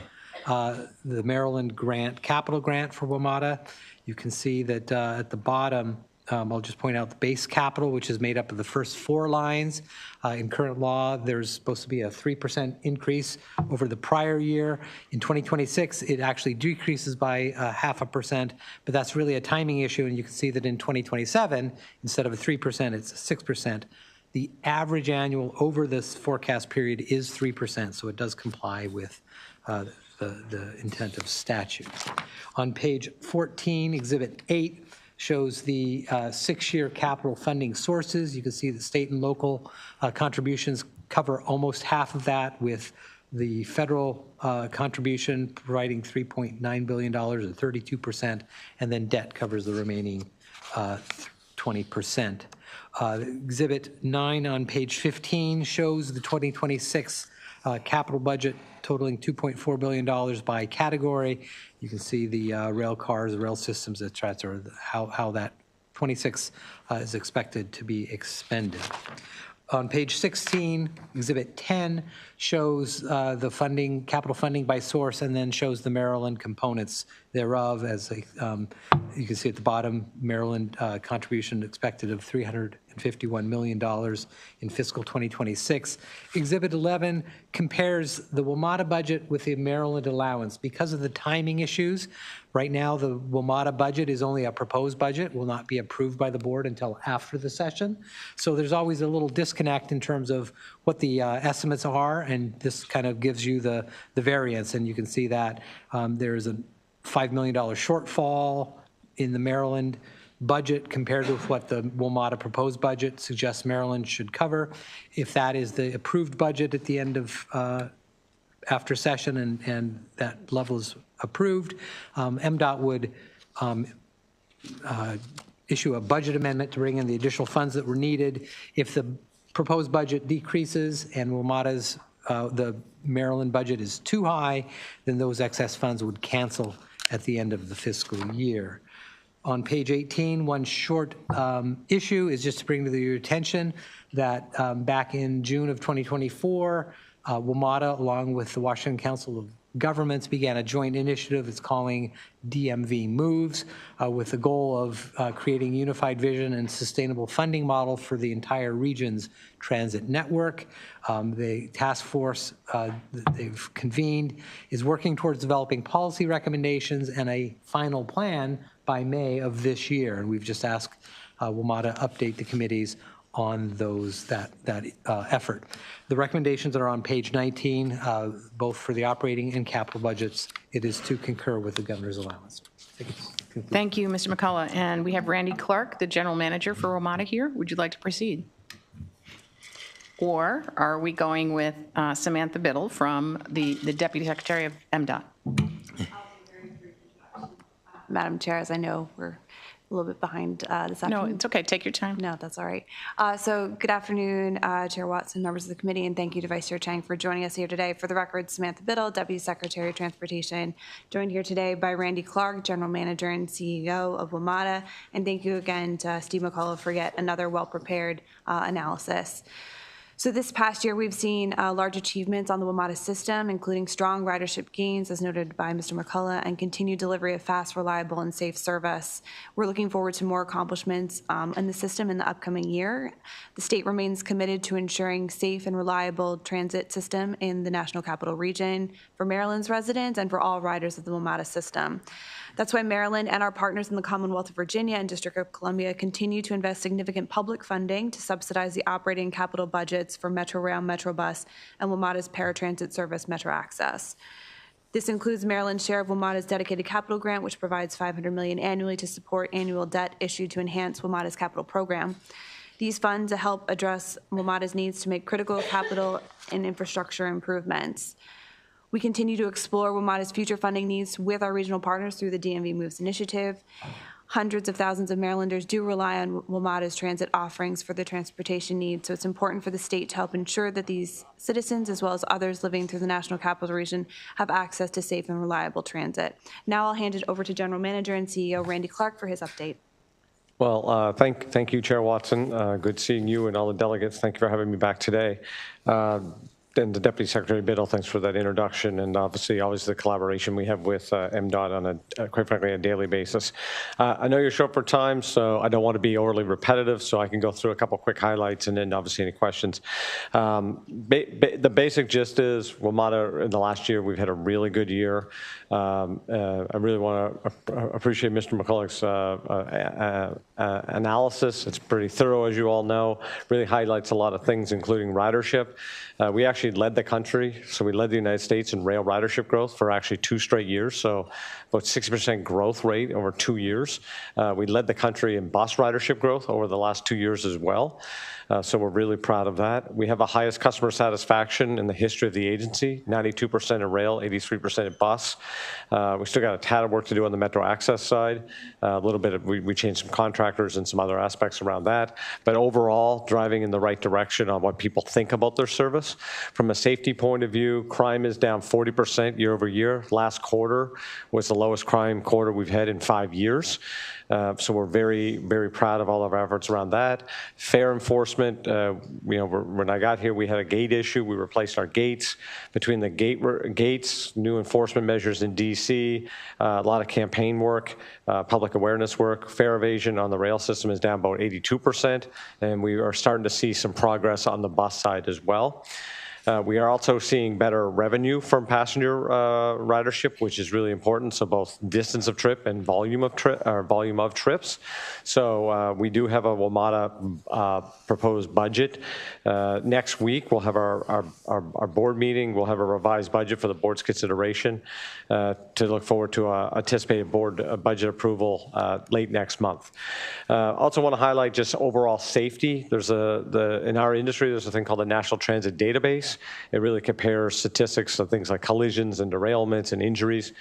the Maryland capital grant for WMATA. You can see that at the bottom, I'll just point out the base capital, which is made up of the first 4 lines. In current law, there's supposed to be a 3% increase over the prior year. In 2026, it actually decreases by 0.5%, but that's really a timing issue, and you can see that in 2027, instead of a 3%, it's a 6%. The average annual over this forecast period is 3%, so it does comply with the intent of statute. On page 14, Exhibit 8, shows the 6-year capital funding sources. You can see the state and local contributions cover almost half of that, with the federal contribution providing $3.9 billion or 32%, and then debt covers the remaining 20%. Exhibit 9 on page 15 shows the 2026 capital budget totaling $2.4 billion by category. You can see the rail cars, the rail systems, et cetera, how that 26 is expected to be expended. On page 16, Exhibit 10 shows the capital funding by source, and then shows the Maryland components thereof. As you can see at the bottom, Maryland contribution expected of $351 million in fiscal 2026. Exhibit 11 compares the WMATA budget with the Maryland allowance. Because of the timing issues, right now the WMATA budget is only a proposed budget, will not be approved by the board until after the session. So there's always a little disconnect in terms of what the estimates are, and this kind of gives you the variance, and you can see that there's a $5 million shortfall in the Maryland budget compared with what the WMATA proposed budget suggests Maryland should cover. If that is the approved budget at the end of after session and that level is approved, MDOT would issue a budget amendment to bring in the additional funds that were needed. If the proposed budget decreases and WMATA's the Maryland budget is too high, then those excess funds would cancel at the end of the fiscal year. On page 18, one short issue is just to bring to your attention that back in June of 2024, WMATA, along with the Washington Council of Governments, began a joint initiative it's calling DMV Moves, with the goal of creating unified vision and sustainable funding model for the entire region's transit network. The task force that they've convened is working towards developing policy recommendations and a final plan by May of this year. And we've just asked WMATA update the committees on that effort. The recommendations that are on page 19, both for the operating and capital budgets, it is to concur with the governor's allowance. Thank you, Mr. McCullough. And we have Randy Clark, the general manager for WMATA here. Would you like to proceed? Or are we going with Samantha Biddle from the Deputy Secretary of MDOT? Madam Chair, as I know we're a little bit behind this No, afternoon. it's okay. Take your time. No, that's all right. So good afternoon, Chair Watson, members of the committee, and thank you to Vice Chair Chang for joining us here today. For the record, Samantha Biddle, Deputy Secretary of Transportation, joined here today by Randy Clark, General Manager and CEO of WMATA, and thank you again to Steve McCullough for yet another well-prepared analysis. So this past year, we've seen large achievements on the WMATA system, including strong ridership gains, as noted by Mr. McCullough, and continued delivery of fast, reliable, and safe service. We're looking forward to more accomplishments in the system in the upcoming year. The state remains committed to ensuring safe and reliable transit system in the National Capital Region for Maryland's residents and for all riders of the WMATA system. That's why Maryland and our partners in the Commonwealth of Virginia and District of Columbia continue to invest significant public funding to subsidize the operating and capital budgets for Metro Rail, Metro Bus, and WMATA's paratransit service, Metro Access. This includes Maryland's share of WMATA's dedicated capital grant, which provides $500 million annually to support annual debt issued to enhance WMATA's capital program. These funds help address WMATA's needs to make critical capital and infrastructure improvements. We continue to explore WMATA's future funding needs with our regional partners through the DMV Moves initiative. Hundreds of thousands of Marylanders do rely on WMATA's transit offerings for their transportation needs, so it's important for the state to help ensure that these citizens, as well as others living through the National Capital Region, have access to safe and reliable transit. Now I'll hand it over to General Manager and CEO Randy Clark for his update. Well, thank you, Chair Watson. Good seeing you and all the delegates. Thank you for having me back today. And the Deputy Secretary Biddle, thanks for that introduction, and obviously the collaboration we have with MDOT on quite frankly, a daily basis. I know you're short for time, so I don't want to be overly repetitive, so I can go through a couple quick highlights and then obviously any questions. The basic gist is WMATA in the last year, we've had a really good year. I really want to appreciate Mr. McCullough's analysis. It's pretty thorough, as you all know. Really highlights a lot of things, including ridership. We actually led the country, so we led the United States in rail ridership growth for actually 2 straight years, so about 60% growth rate over 2 years. We led the country in bus ridership growth over the last 2 years as well. So we're really proud of that. We have the highest customer satisfaction in the history of the agency, 92% in rail, 83% in bus. We still got a tad of work to do on the Metro Access side. A little bit of, we changed some contractors and some other aspects around that. But overall, driving in the right direction on what people think about their service. From a safety point of view, crime is down 40% year over year. Last quarter was the lowest crime quarter we've had in 5 years. So we're very, very proud of all of our efforts around that. Fare enforcement, when I got here, we had a gate issue. We replaced our gates. Between the gates, new enforcement measures in DC, a lot of campaign work, public awareness work. Fare evasion on the rail system is down about 82%, and we are starting to see some progress on the bus side as well. We are also seeing better revenue from passenger ridership, which is really important. So both distance of trip and volume of trips. So we do have a WMATA proposed budget. Next week we'll have our board meeting. We'll have a revised budget for the board's consideration to look forward to anticipated board budget approval late next month. Also want to highlight just overall safety. There's in our industry there's a thing called the National Transit Database. It really compares statistics of things like collisions and derailments and injuries.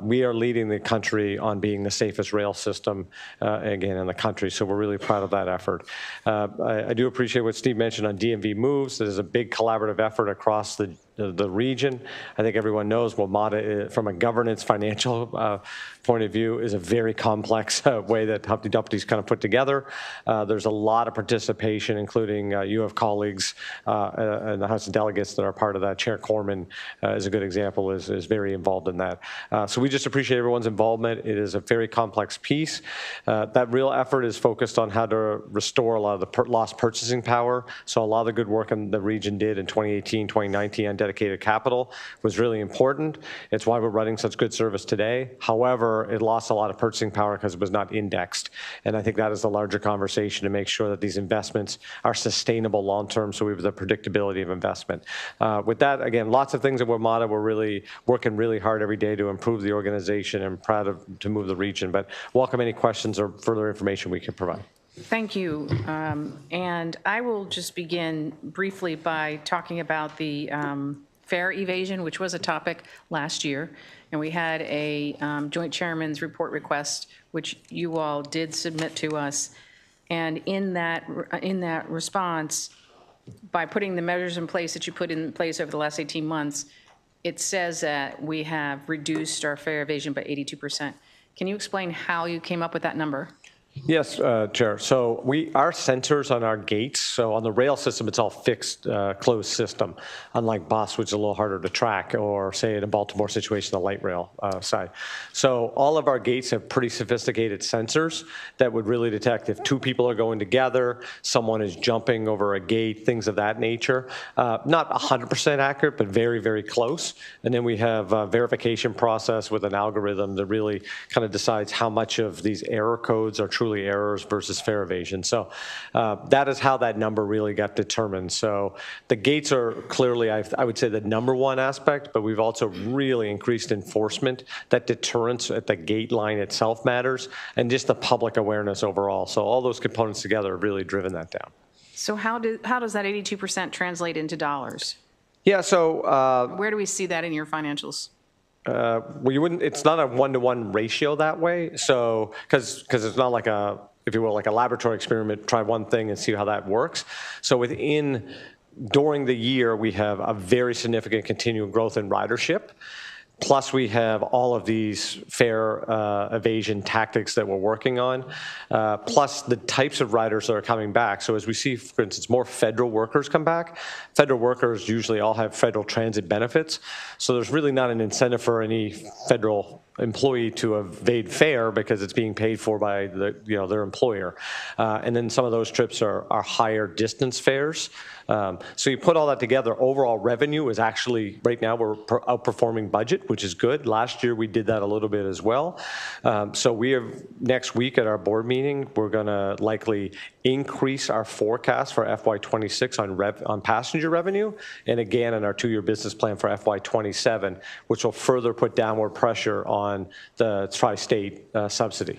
We are leading the country on being the safest rail system, again, in the country, so we're really proud of that effort. I do appreciate what Steve mentioned on DMV Moves. There's a big collaborative effort across the the region. I think everyone knows WMATA, from a governance financial point of view, is a very complex way that Humpty Dumpty's kind of put together. There's a lot of participation, including you have colleagues in the House of Delegates that are part of that. Chair Corman is a good example, is very involved in that. So we just appreciate everyone's involvement. It is a very complex piece. That real effort is focused on how to restore a lot of the lost purchasing power. So a lot of the good work in the region did in 2018, 2019 on dedicated capital was really important. It's why we're running such good service today. However, it lost a lot of purchasing power because it was not indexed. And I think that is the larger conversation to make sure that these investments are sustainable long-term so we have the predictability of investment. With that, again, lots of things at WMATA. We're really working really hard every day to improve the organization and proud to move the region. But welcome any questions or further information we can provide. Thank you. And I will just begin briefly by talking about the fare evasion, which was a topic last year. And we had a joint chairman's report request, which you all did submit to us. And in that response, by putting the measures in place that you put in place over the last 18 months, it says that we have reduced our fare evasion by 82%. Can you explain how you came up with that number? Yes, Chair. So our sensors on our gates, so on the rail system, it's all fixed, closed system, unlike bus, which is a little harder to track, or say in a Baltimore situation, the light rail side. So all of our gates have pretty sophisticated sensors that would really detect if two people are going together, someone is jumping over a gate, things of that nature. Not 100% accurate, but very, very close. And then we have a verification process with an algorithm that really kind of decides how much of these error codes are truly errors versus fare evasion. So that is how that number really got determined. So the gates are clearly, I would say, the number one aspect, but we've also really increased enforcement. That deterrence at the gate line itself matters, and just the public awareness overall. So all those components together have really driven that down. So how does that 82% translate into dollars? Yeah, so where do we see that in your financials? Well, you wouldn't. It's not a one-to-one ratio that way. So, because it's not like a, if you will, like a laboratory experiment. Try one thing and see how that works. So during the year, we have a very significant continual growth in ridership. Plus, we have all of these fare evasion tactics that we're working on, plus the types of riders that are coming back. So as we see, for instance, more federal workers come back, federal workers usually all have federal transit benefits. So there's really not an incentive for any federal employee to evade fare because it's being paid for by their employer. And then some of those trips are higher distance fares. So you put all that together, overall revenue is actually, right now we're outperforming budget, which is good. Last year we did that a little bit as well. So we have, next week at our board meeting, we're gonna likely increase our forecast for FY26 on passenger revenue, and again in our 2-year business plan for FY27, which will further put downward pressure on the tri-state subsidy.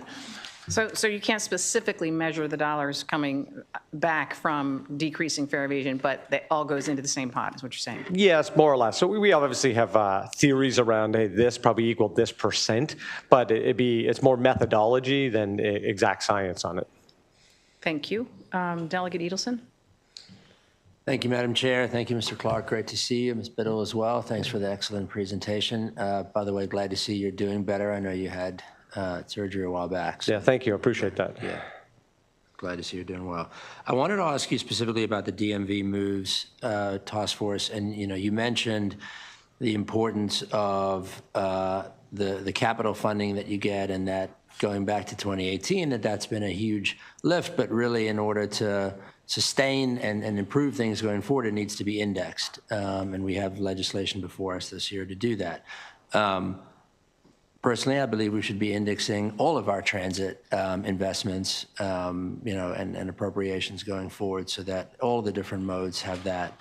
So you can't specifically measure the dollars coming back from decreasing fare evasion, but that all goes into the same pot, is what you're saying? Yes, more or less. So we obviously have theories around, hey, this probably equaled this %, but it's more methodology than exact science on it. Thank you. Delegate Edelson? Thank you, Madam Chair. Thank you, Mr. Clark. Great to see you. Ms. Biddle as well. Thanks for the excellent presentation. By the way, glad to see you're doing better. I know you had surgery a while back. So. Yeah, thank you. I appreciate that. Yeah, glad to see you're doing well. I wanted to ask you specifically about the DMV moves task force, and you mentioned the importance of the capital funding that you get, and that going back to 2018, that's been a huge lift. But really, in order to sustain and improve things going forward, it needs to be indexed, and we have legislation before us this year to do that. Personally, I believe we should be indexing all of our transit investments, and appropriations going forward, so that all the different modes have that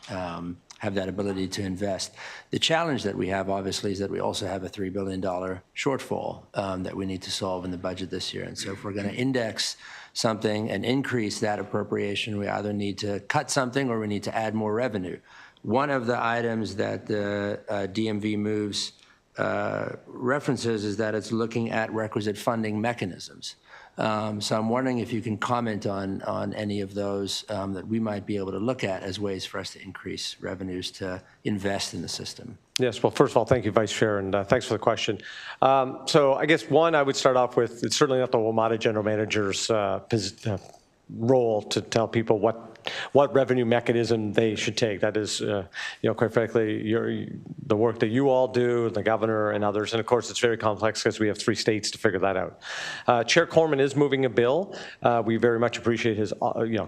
ability to invest. The challenge that we have, obviously, is that we also have a $3 billion shortfall that we need to solve in the budget this year. And so if we're going to index something and increase that appropriation, we either need to cut something or we need to add more revenue. One of the items that the DMV moves references is that it's looking at requisite funding mechanisms. So I'm wondering if you can comment on any of those that we might be able to look at as ways for us to increase revenues to invest in the system. Yes, well, first of all, thank you, Vice Chair, and thanks for the question. So I guess one, I would start off with, it's certainly not the WMATA General Manager's role to tell people what revenue mechanism they should take. That is, quite frankly, the work that you all do, the governor and others. And of course, it's very complex because we have 3 states to figure that out. Chair Corman is moving a bill. We very much appreciate his,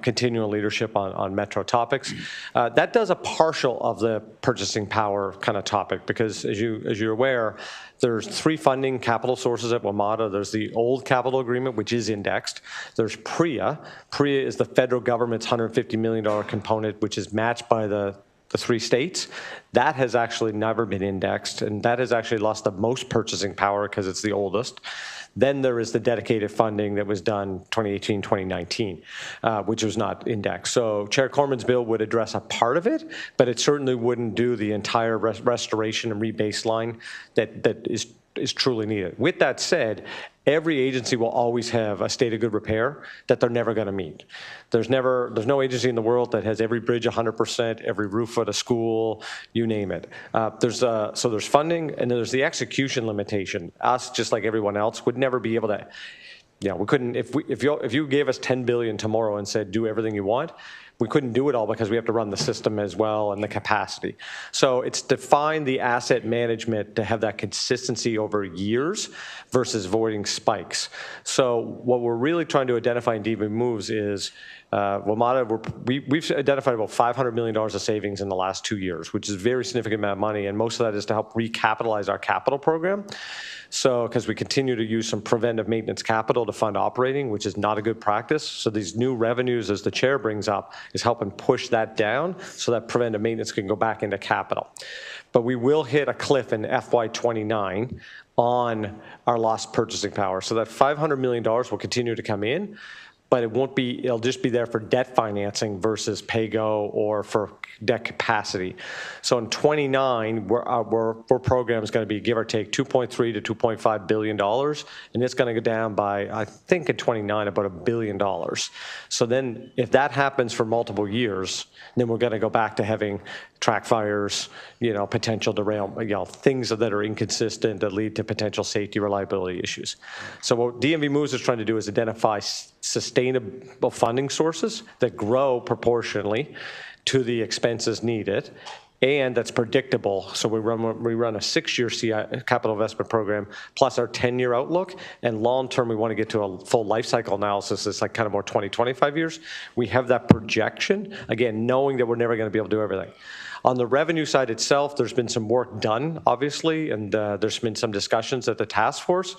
continual leadership on Metro topics. That does a partial of the purchasing power kind of topic because, as you're aware, there's 3 funding capital sources at WMATA. There's the old capital agreement, which is indexed. There's PREA. PREA is the federal government's $150 million component, which is matched by the 3 states. That has actually never been indexed, and that has actually lost the most purchasing power because it's the oldest. Then there is the dedicated funding that was done 2018, 2019, which was not indexed. So Chair Corman's bill would address a part of it, but it certainly wouldn't do the entire restoration and rebaseline that is truly needed. With that said, every agency will always have a state of good repair that they're never going to meet. There's no agency in the world that has every bridge 100%, every roof at a school, you name it. So there's funding, and then there's the execution limitation. Us, just like everyone else, would never be able to. We couldn't. If you gave us $10 billion tomorrow and said do everything you want, we couldn't do it all because we have to run the system as well and the capacity. So it's define the asset management to have that consistency over years versus avoiding spikes. So what we're really trying to identify in DV moves is WMATA, we've identified about $500 million of savings in the last 2 years, which is a very significant amount of money, and most of that is to help recapitalize our capital program. So, because we continue to use some preventive maintenance capital to fund operating, which is not a good practice. So these new revenues, as the chair brings up, is helping push that down so that preventive maintenance can go back into capital. But we will hit a cliff in FY29 on our lost purchasing power. So that $500 million will continue to come in, but it'll just be there for debt financing versus pay-go or for debt capacity. So in 29, our program is going to be, give or take, $2.3 to $2.5 billion, and it's going to go down by, I think in 29, about $1 billion. So then if that happens for multiple years, then we're going to go back to having track fires, potential derailment, things that are inconsistent that lead to potential safety reliability issues. So what DMV Moves is trying to do is identify sustainable funding sources that grow proportionally to the expenses needed, and that's predictable. So we run a 6-year CI, capital investment program, plus our 10-year outlook, and long-term we want to get to a full life cycle analysis that's like kind of more 20, 25 years. We have that projection, again, knowing that we're never going to be able to do everything. On the revenue side itself, there's been some work done, obviously, and there's been some discussions at the task force.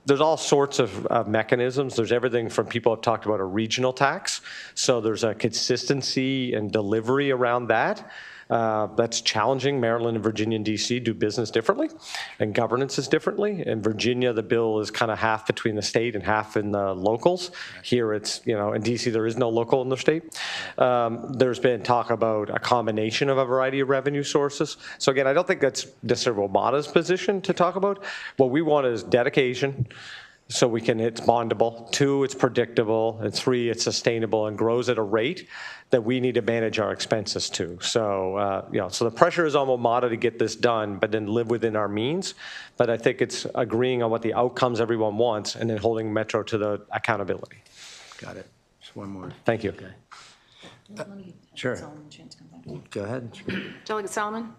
There's all sorts of mechanisms. There's everything from people have talked about a regional tax. So there's a consistency and delivery around that. That's challenging. Maryland and Virginia and DC do business differently and governances differently. In Virginia, the bill is kind of half between the state and half in the locals. Here it's, in DC, there is no local in the state. There's been talk about a combination of a variety of revenue sources. So again, I don't think that's necessarily WMATA's position to talk about. What we want is dedication. So it's bondable. 2, it's predictable. And 3, it's sustainable and grows at a rate that we need to manage our expenses to. So, so the pressure is on WMATA to get this done, but then live within our means. But I think it's agreeing on what the outcomes everyone wants and then holding Metro to the accountability. Got it. Just one more. Thank you. Okay. Sure. Go ahead. Delegate Solomon?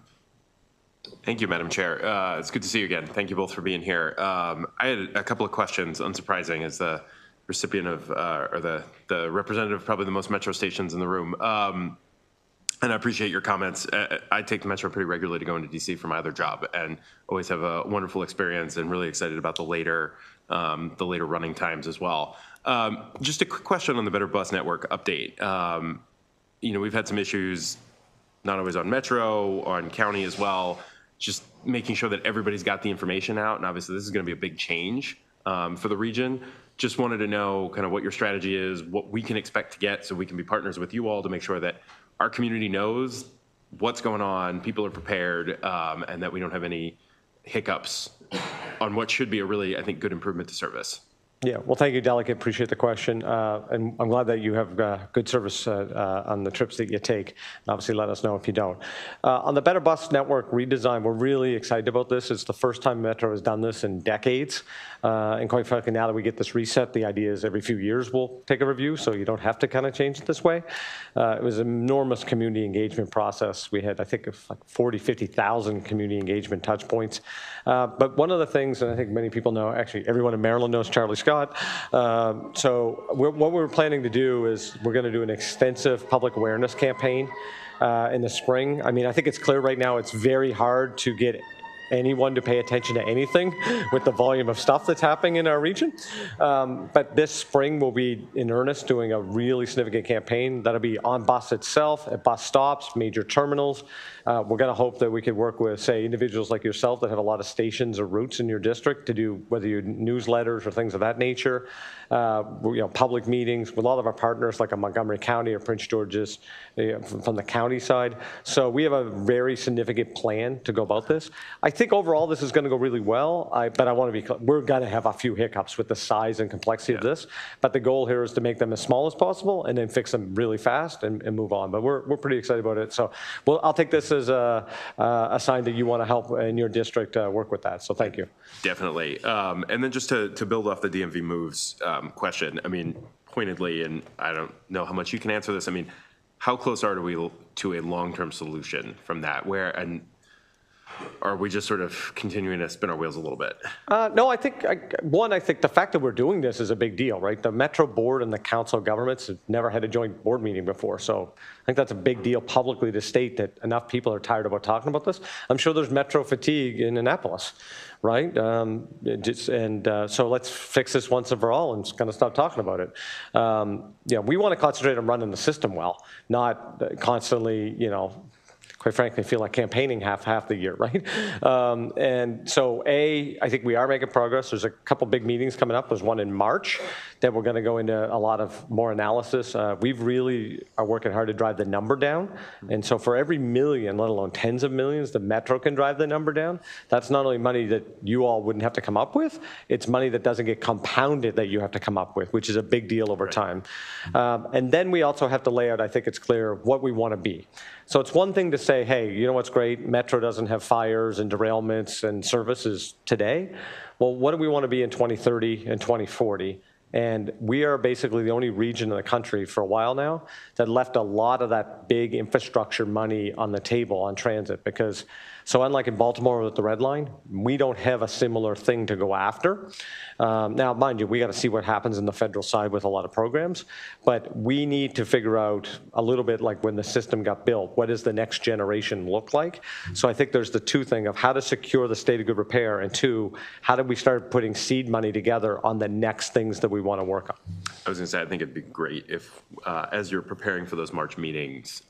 Thank you, Madam Chair. It's good to see you again. Thank you both for being here. I had a couple of questions, unsurprising, as the recipient of, or the representative of probably the most Metro stations in the room. And I appreciate your comments. I take the Metro pretty regularly to go into DC for my other job and always have a wonderful experience and really excited about the later running times as well. Just a quick question on the Better Bus Network update. We've had some issues, not always on Metro, on county as well, just making sure that everybody's got the information out. And obviously this is going to be a big change for the region. Just wanted to know kind of what your strategy is, what we can expect to get so we can be partners with you all to make sure that our community knows what's going on, people are prepared, and that we don't have any hiccups on what should be a really, I think, good improvement to service. Yeah, well, thank you, Delegate. Appreciate the question. And I'm glad that you have good service on the trips that you take. Obviously, let us know if you don't. On the Better Bus Network redesign, we're really excited about this. It's the first time Metro has done this in decades. And quite frankly, now that we get this reset, the idea is every few years we'll take a review, so you don't have to kind of change it this way. It was an enormous community engagement process. We had, I think, like 40, 50,000 community engagement touch points. But one of the things, and I think many people know, actually everyone in Maryland knows Charlie Scott. So what we're planning to do is we're going to do an extensive public awareness campaign in the spring. I mean, I think it's clear right now it's very hard to get anyone to pay attention to anything with the volume of stuff that's happening in our region. But this spring we'll be in earnest doing a really significant campaign that'll be on bus itself, at bus stops, major terminals. We're going to hope that we could work with, say, individuals like yourself that have a lot of stations or routes in your district to do whether you newsletters or things of that nature. Public meetings with all of our partners like in Montgomery County or Prince George's from the county side. So we have a very significant plan to go about this. I think overall this is going to go really well, but I want to be clear, we're going to have a few hiccups with the size and complexity of this, but the goal here is to make them as small as possible and then fix them really fast and move on. But we're pretty excited about it. So I'll take this as a sign that you want to help in your district work with that. So thank you. Definitely. And then just to build off the DMV moves question, I mean, pointedly, and I don't know how much you can answer this, I mean, how close are we to a long-term solution from that? And are we just sort of continuing to spin our wheels a little bit? No, I think, I think the fact that we're doing this is a big deal, right? The Metro Board and the Council of Governments have never had a joint board meeting before. So I think that's a big deal publicly to state that enough people are tired about talking about this. I'm sure there's Metro fatigue in Annapolis, right? So let's fix this once and for all and just kind of stop talking about it. We want to concentrate on running the system well, not constantly, quite frankly, feel like campaigning half the year, right? And so I think we are making progress. There's a couple big meetings coming up. There's one in March that we're going to go into a lot of more analysis. We've really are working hard to drive the number down. And so for every million, let alone tens of millions, the Metro can drive the number down. That's not only money that you all wouldn't have to come up with, it's money that doesn't get compounded that you have to come up with, which is a big deal over time. And then we also have to lay out, I think it's clear, what we want to be. So it's one thing to say, hey, you know what's great? Metro doesn't have fires and derailments and services today. Well, what do we want to be in 2030 and 2040? And we are basically the only region in the country for a while now that left a lot of that big infrastructure money on the table on transit because, so unlike in Baltimore with the Red Line, we don't have a similar thing to go after. Now, mind you, we got to see what happens in the federal side with a lot of programs, but we need to figure out a little bit like when the system got built, what does the next generation look like? So I think there's the two thing of how to secure the state of good repair, and two, how do we start putting seed money together on the next things that we want to work on? I was going to say, I think it'd be great if, as you're preparing for those March meetings,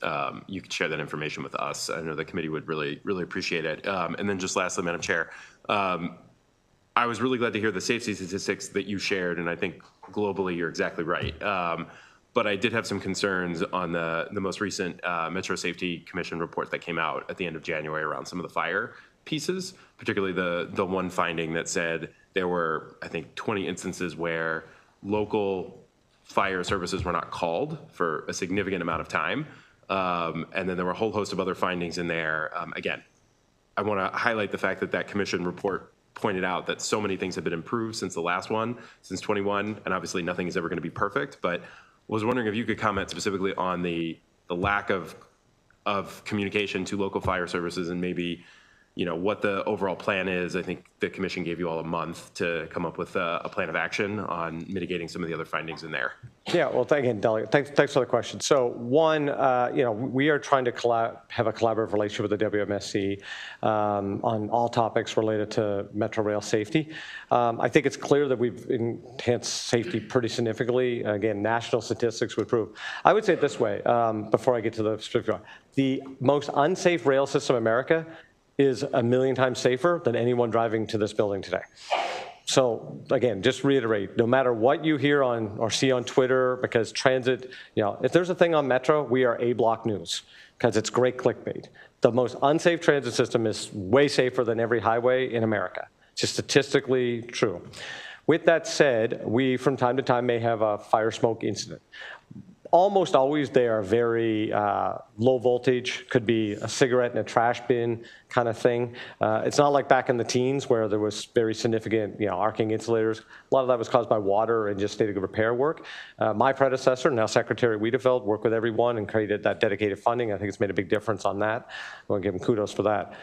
you could share that information with us. I know the committee would really, really appreciate it. And then just lastly, Madam Chair, I was really glad to hear the safety statistics that you shared, and I think globally you're exactly right. But I did have some concerns on the most recent Metro Safety Commission report that came out at the end of January around some of the fire pieces, particularly the one finding that said there were, I think, 20 instances where local fire services were not called for a significant amount of time. And then there were a whole host of other findings in there. Again, I want to highlight the fact that that commission report pointed out that so many things have been improved since the last one, since 21, and obviously nothing is ever going to be perfect, but was wondering if you could comment specifically on the lack of communication to local fire services and maybe what the overall plan is. I think the commission gave you all a month to come up with a plan of action on mitigating some of the other findings in there. Yeah, well, again, Delegate, thanks for the question. So one, we are trying to have a collaborative relationship with the WMSC on all topics related to Metro Rail safety. I think it's clear that we've enhanced safety pretty significantly. Again, national statistics would prove. I would say it this way, before I get to the specific one. The most unsafe rail system in America is 1,000,000 times safer than anyone driving to this building today. So again, just reiterate, no matter what you hear on or see on Twitter, because transit, if there's a thing on Metro, we are A block news because it's great clickbait. The most unsafe transit system is way safer than every highway in America. It's just statistically true. With that said, we from time to time may have a fire smoke incident. Almost always they are very low voltage, could be a cigarette in a trash bin kind of thing. It's not like back in the teens where there was very significant, arcing insulators. A lot of that was caused by water and just state of repair work. My predecessor, now Secretary Wiedefeld, worked with everyone and created that dedicated funding. I think it's made a big difference on that. I want to give him kudos for that.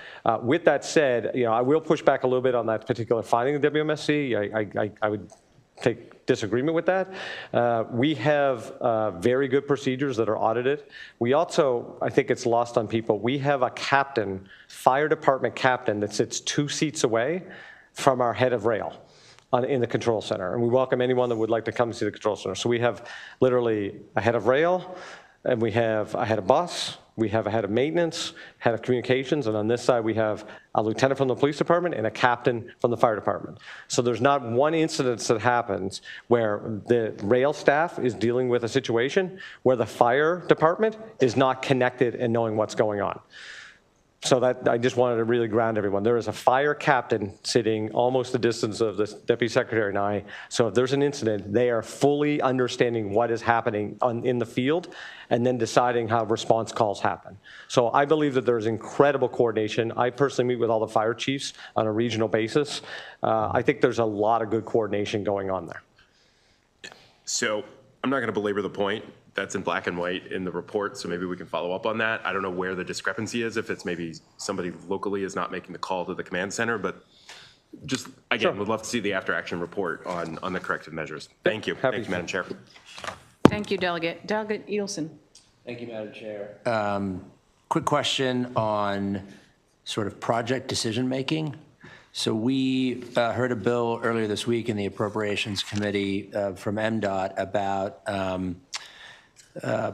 With that said, I will push back a little bit on that particular finding of WMSC. I would take disagreement with that. We have very good procedures that are audited. We also, I think it's lost on people, we have a captain, fire department captain that sits 2 seats away from our head of rail in the control center. And we welcome anyone that would like to come see the control center. So we have literally a head of rail, and we have a head of bus, we have a head of maintenance, head of communications, and on this side we have a lieutenant from the police department and a captain from the fire department. So there's not one incident that happens where the rail staff is dealing with a situation where the fire department is not connected and knowing what's going on. So that I just wanted to really ground everyone. There is a fire captain sitting almost the distance of the deputy secretary and I. So if there's an incident, they are fully understanding what is happening in the field and then deciding how response calls happen. So I believe that there's incredible coordination. I personally meet with all the fire chiefs on a regional basis. I think there's a lot of good coordination going on there. So I'm not going to belabor the point. That's in black and white in the report, so maybe we can follow up on that. I don't know where the discrepancy is, if it's maybe somebody locally is not making the call to the command center, but just, again, would love to see the after-action report on the corrective measures. Thank you. Thank you, Madam Chair. Thank you, Delegate. Delegate Edelson. Thank you, Madam Chair. Quick question on sort of project decision-making. So we heard a bill earlier this week in the Appropriations Committee from MDOT about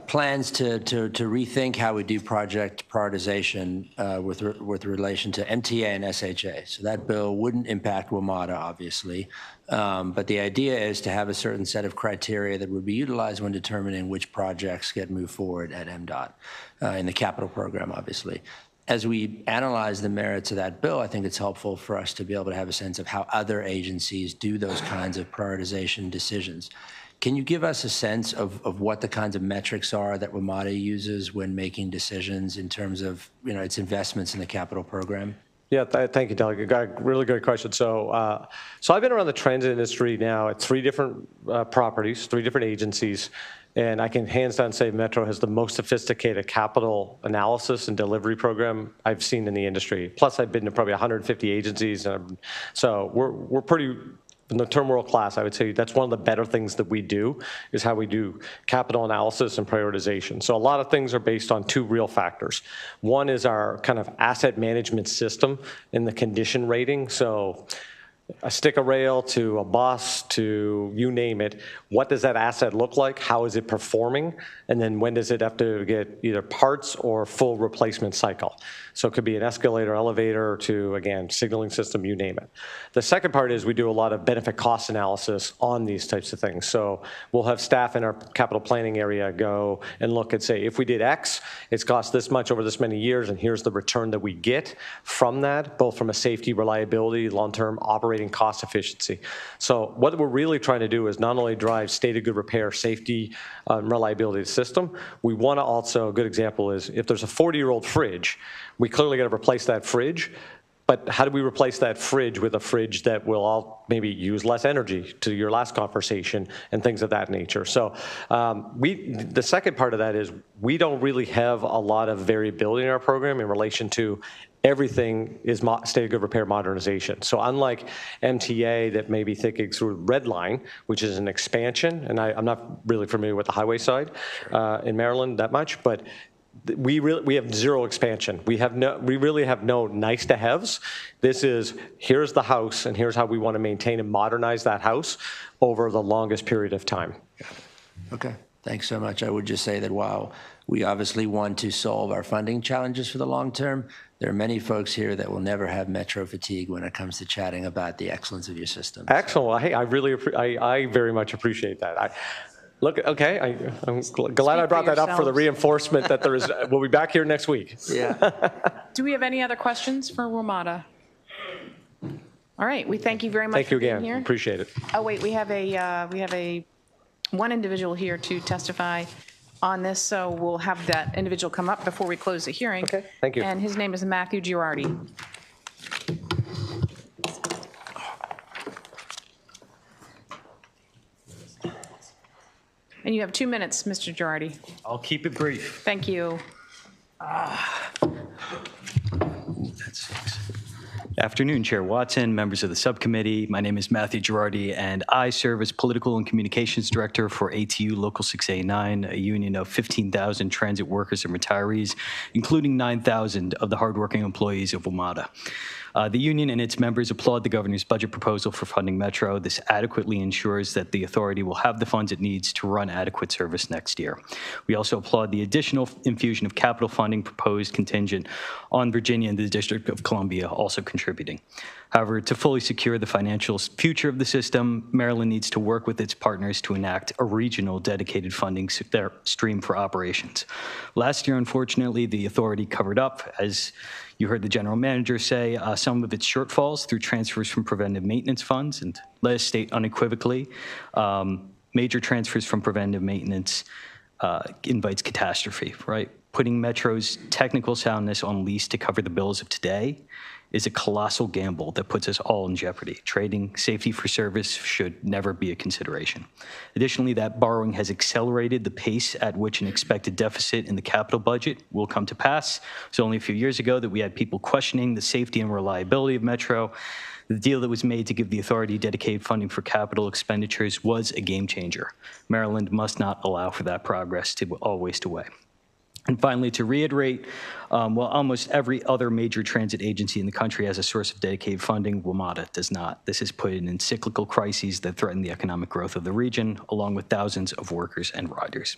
plans to rethink how we do project prioritization with relation to MTA and SHA. So that bill wouldn't impact WMATA, obviously, but the idea is to have a certain set of criteria that would be utilized when determining which projects get moved forward at MDOT in the capital program, obviously. As we analyze the merits of that bill, I think it's helpful for us to be able to have a sense of how other agencies do those kinds of prioritization decisions. Can you give us a sense of what the kinds of metrics are that WMATA uses when making decisions in terms of its investments in the capital program? Yeah, thank you, Delegate. Got a really good question. So I've been around the transit industry now at 3 different properties, 3 different agencies, and I can hands down say Metro has the most sophisticated capital analysis and delivery program I've seen in the industry. Plus, I've been to probably 150 agencies, so we're pretty. In the term world class, I would say that's one of the better things that we do is how we do capital analysis and prioritization. So a lot of things are based on 2 real factors. One is our kind of asset management system in the condition rating. So a stick of rail to a bus to you name it, what does that asset look like? How is it performing? And then when does it have to get either parts or full replacement cycle? So it could be an escalator, elevator to, again, signaling system, you name it. The second part is we do a lot of benefit cost analysis on these types of things. So we'll have staff in our capital planning area go and look and say, if we did X, it's cost this much over this many years, and here's the return that we get from that, both from a safety, reliability, long-term operating cost efficiency. So what we're really trying to do is not only drive state of good repair, safety, reliability of the system, we want to also, a good example is if there's a 40-year-old fridge, we clearly got to replace that fridge, but how do we replace that fridge with a fridge that will all maybe use less energy, to your last conversation, and things of that nature. So the second part of that is we don't really have a lot of variability in our program in relation to everything is state of good repair modernization. So unlike MTA that may be thinking through Red Line, which is an expansion, and I'm not really familiar with the highway side in Maryland that much, but we have 0 expansion. We really have no nice to haves. This is, here's the house and here's how we want to maintain and modernize that house over the longest period of time. Okay, thanks so much. I would just say that while we obviously want to solve our funding challenges for the long term, there are many folks here that will never have Metro fatigue when it comes to chatting about the excellence of your system. Excellent. Well, hey, I very much appreciate that. Look, okay, I'm glad I brought that up for the reinforcement that there is. We'll be back here next week. Yeah. Do we have any other questions for WMATA? All right, we thank you very much Thank you for being again. here. Appreciate it. Oh, wait, we have one individual here to testify on this, so we'll have that individual come up before we close the hearing. Okay, thank you. And his name is Matthew Girardi. And you have 2 minutes, Mr. Girardi. I'll keep it brief. Thank you. Afternoon, Chair Watson, members of the subcommittee. My name is Matthew Girardi, and I serve as Political and Communications Director for ATU Local 689, a union of 15,000 transit workers and retirees, including 9,000 of the hardworking employees of WMATA. The union and its members applaud the governor's budget proposal for funding Metro. This adequately ensures that the authority will have the funds it needs to run adequate service next year. We also applaud the additional infusion of capital funding proposed contingent on Virginia and the District of Columbia also contributing. However, to fully secure the financial future of the system, Maryland needs to work with its partners to enact a regional dedicated funding stream for operations. Last year, unfortunately, the authority covered up, as you heard the general manager say, some of its shortfalls through transfers from preventive maintenance funds, and let us state unequivocally, major transfers from preventive maintenance invites catastrophe, right? Putting Metro's technical soundness on lease to cover the bills of today is a colossal gamble that puts us all in jeopardy. Trading safety for service should never be a consideration. Additionally, that borrowing has accelerated the pace at which an expected deficit in the capital budget will come to pass. It was only a few years ago that we had people questioning the safety and reliability of Metro. The deal that was made to give the authority dedicated funding for capital expenditures was a game changer. Maryland must not allow for that progress to all waste away. And finally, to reiterate, while almost every other major transit agency in the country has a source of dedicated funding, WMATA does not. This has put in cyclical crises that threaten the economic growth of the region, along with thousands of workers and riders.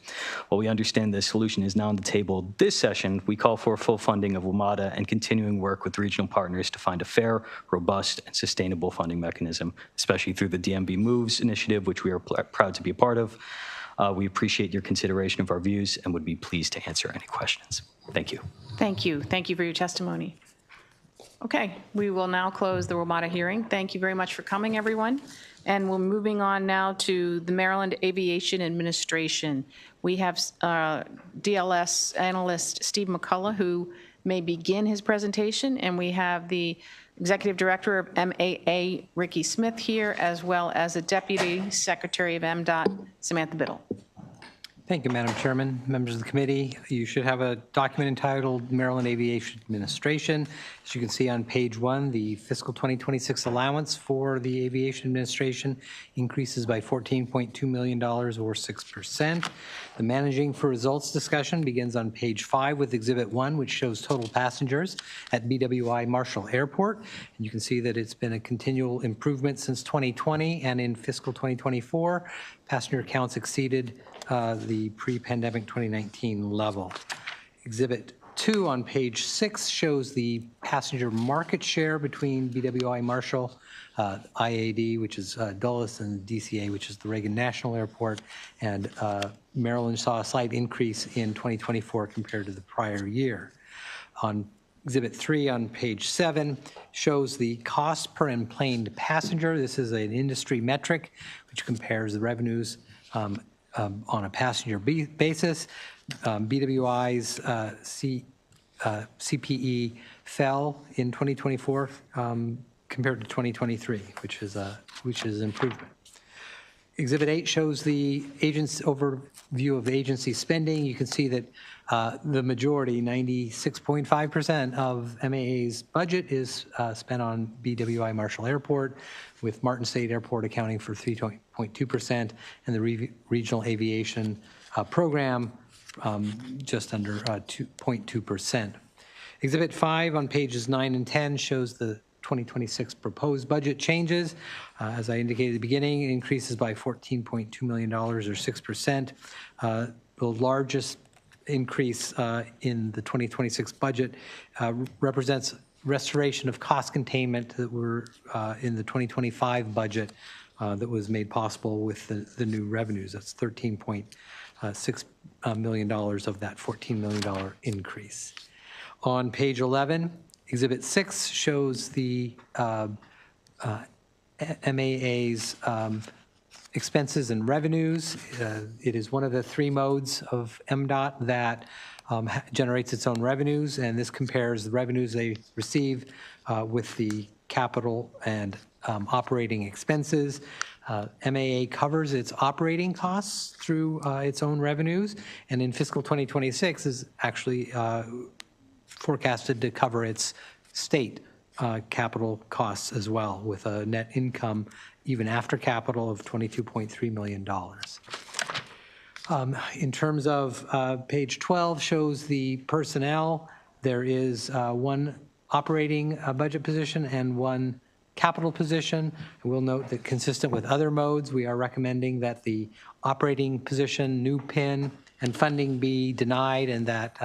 While we understand the solution is now on the table this session, we call for full funding of WMATA and continuing work with regional partners to find a fair, robust, and sustainable funding mechanism, especially through the DMV Moves initiative, which we are proud to be a part of. We appreciate your consideration of our views and would be pleased to answer any questions. Thank you. Thank you. Thank you for your testimony. Okay, we will now close the WMATA hearing. Thank you very much for coming, everyone. And we're moving on now to the Maryland Aviation Administration. We have DLS analyst Steve McCullough, who may begin his presentation, and we have the Executive Director of MAA, Ricky Smith, here, as well as the Deputy Secretary of MDOT, Samantha Biddle. Thank you, Madam Chairman, members of the committee. You should have a document entitled Maryland Aviation Administration. As you can see on page 1, the fiscal 2026 allowance for the Aviation Administration increases by $14.2 million or 6%. The managing for results discussion begins on page 5 with Exhibit 1, which shows total passengers at BWI Marshall Airport. And you can see that it's been a continual improvement since 2020, and in fiscal 2024, passenger counts exceeded the pre-pandemic 2019 level. Exhibit 2 on page 6 shows the passenger market share between BWI Marshall, IAD, which is Dulles, and DCA, which is the Reagan National Airport. And Maryland saw a slight increase in 2024 compared to the prior year. On Exhibit 3 on page 7 shows the cost per enplaned passenger. This is an industry metric which compares the revenues on a passenger basis. BWI's CPE fell in 2024 compared to 2023, which is improvement. Exhibit 8 shows the overview of agency spending. You can see that the majority, 96.5% of MAA's budget is spent on BWI Marshall Airport, with Martin State Airport accounting for 3.2%, and the regional aviation program just under 2.2%. Exhibit 5 on pages 9 and 10 shows the 2026 proposed budget changes. As I indicated at the beginning, it increases by $14.2 million or 6%. The largest increase in the 2026 budget represents restoration of cost containment that were in the 2025 budget that was made possible with the new revenues. That's $13.6 million of that $14 million increase. On page 11, Exhibit 6 shows the MAA's expenses and revenues. It is one of the three modes of MDOT that generates its own revenues, and this compares the revenues they receive with the capital and operating expenses. MAA covers its operating costs through its own revenues, and in fiscal 2026 is actually forecasted to cover its state capital costs as well, with a net income even after capital of $22.3 million. In terms of page 12 shows the personnel. There is one operating budget position and one capital position. I will note that consistent with other modes, we are recommending that the operating position, new PIN, and funding be denied, and that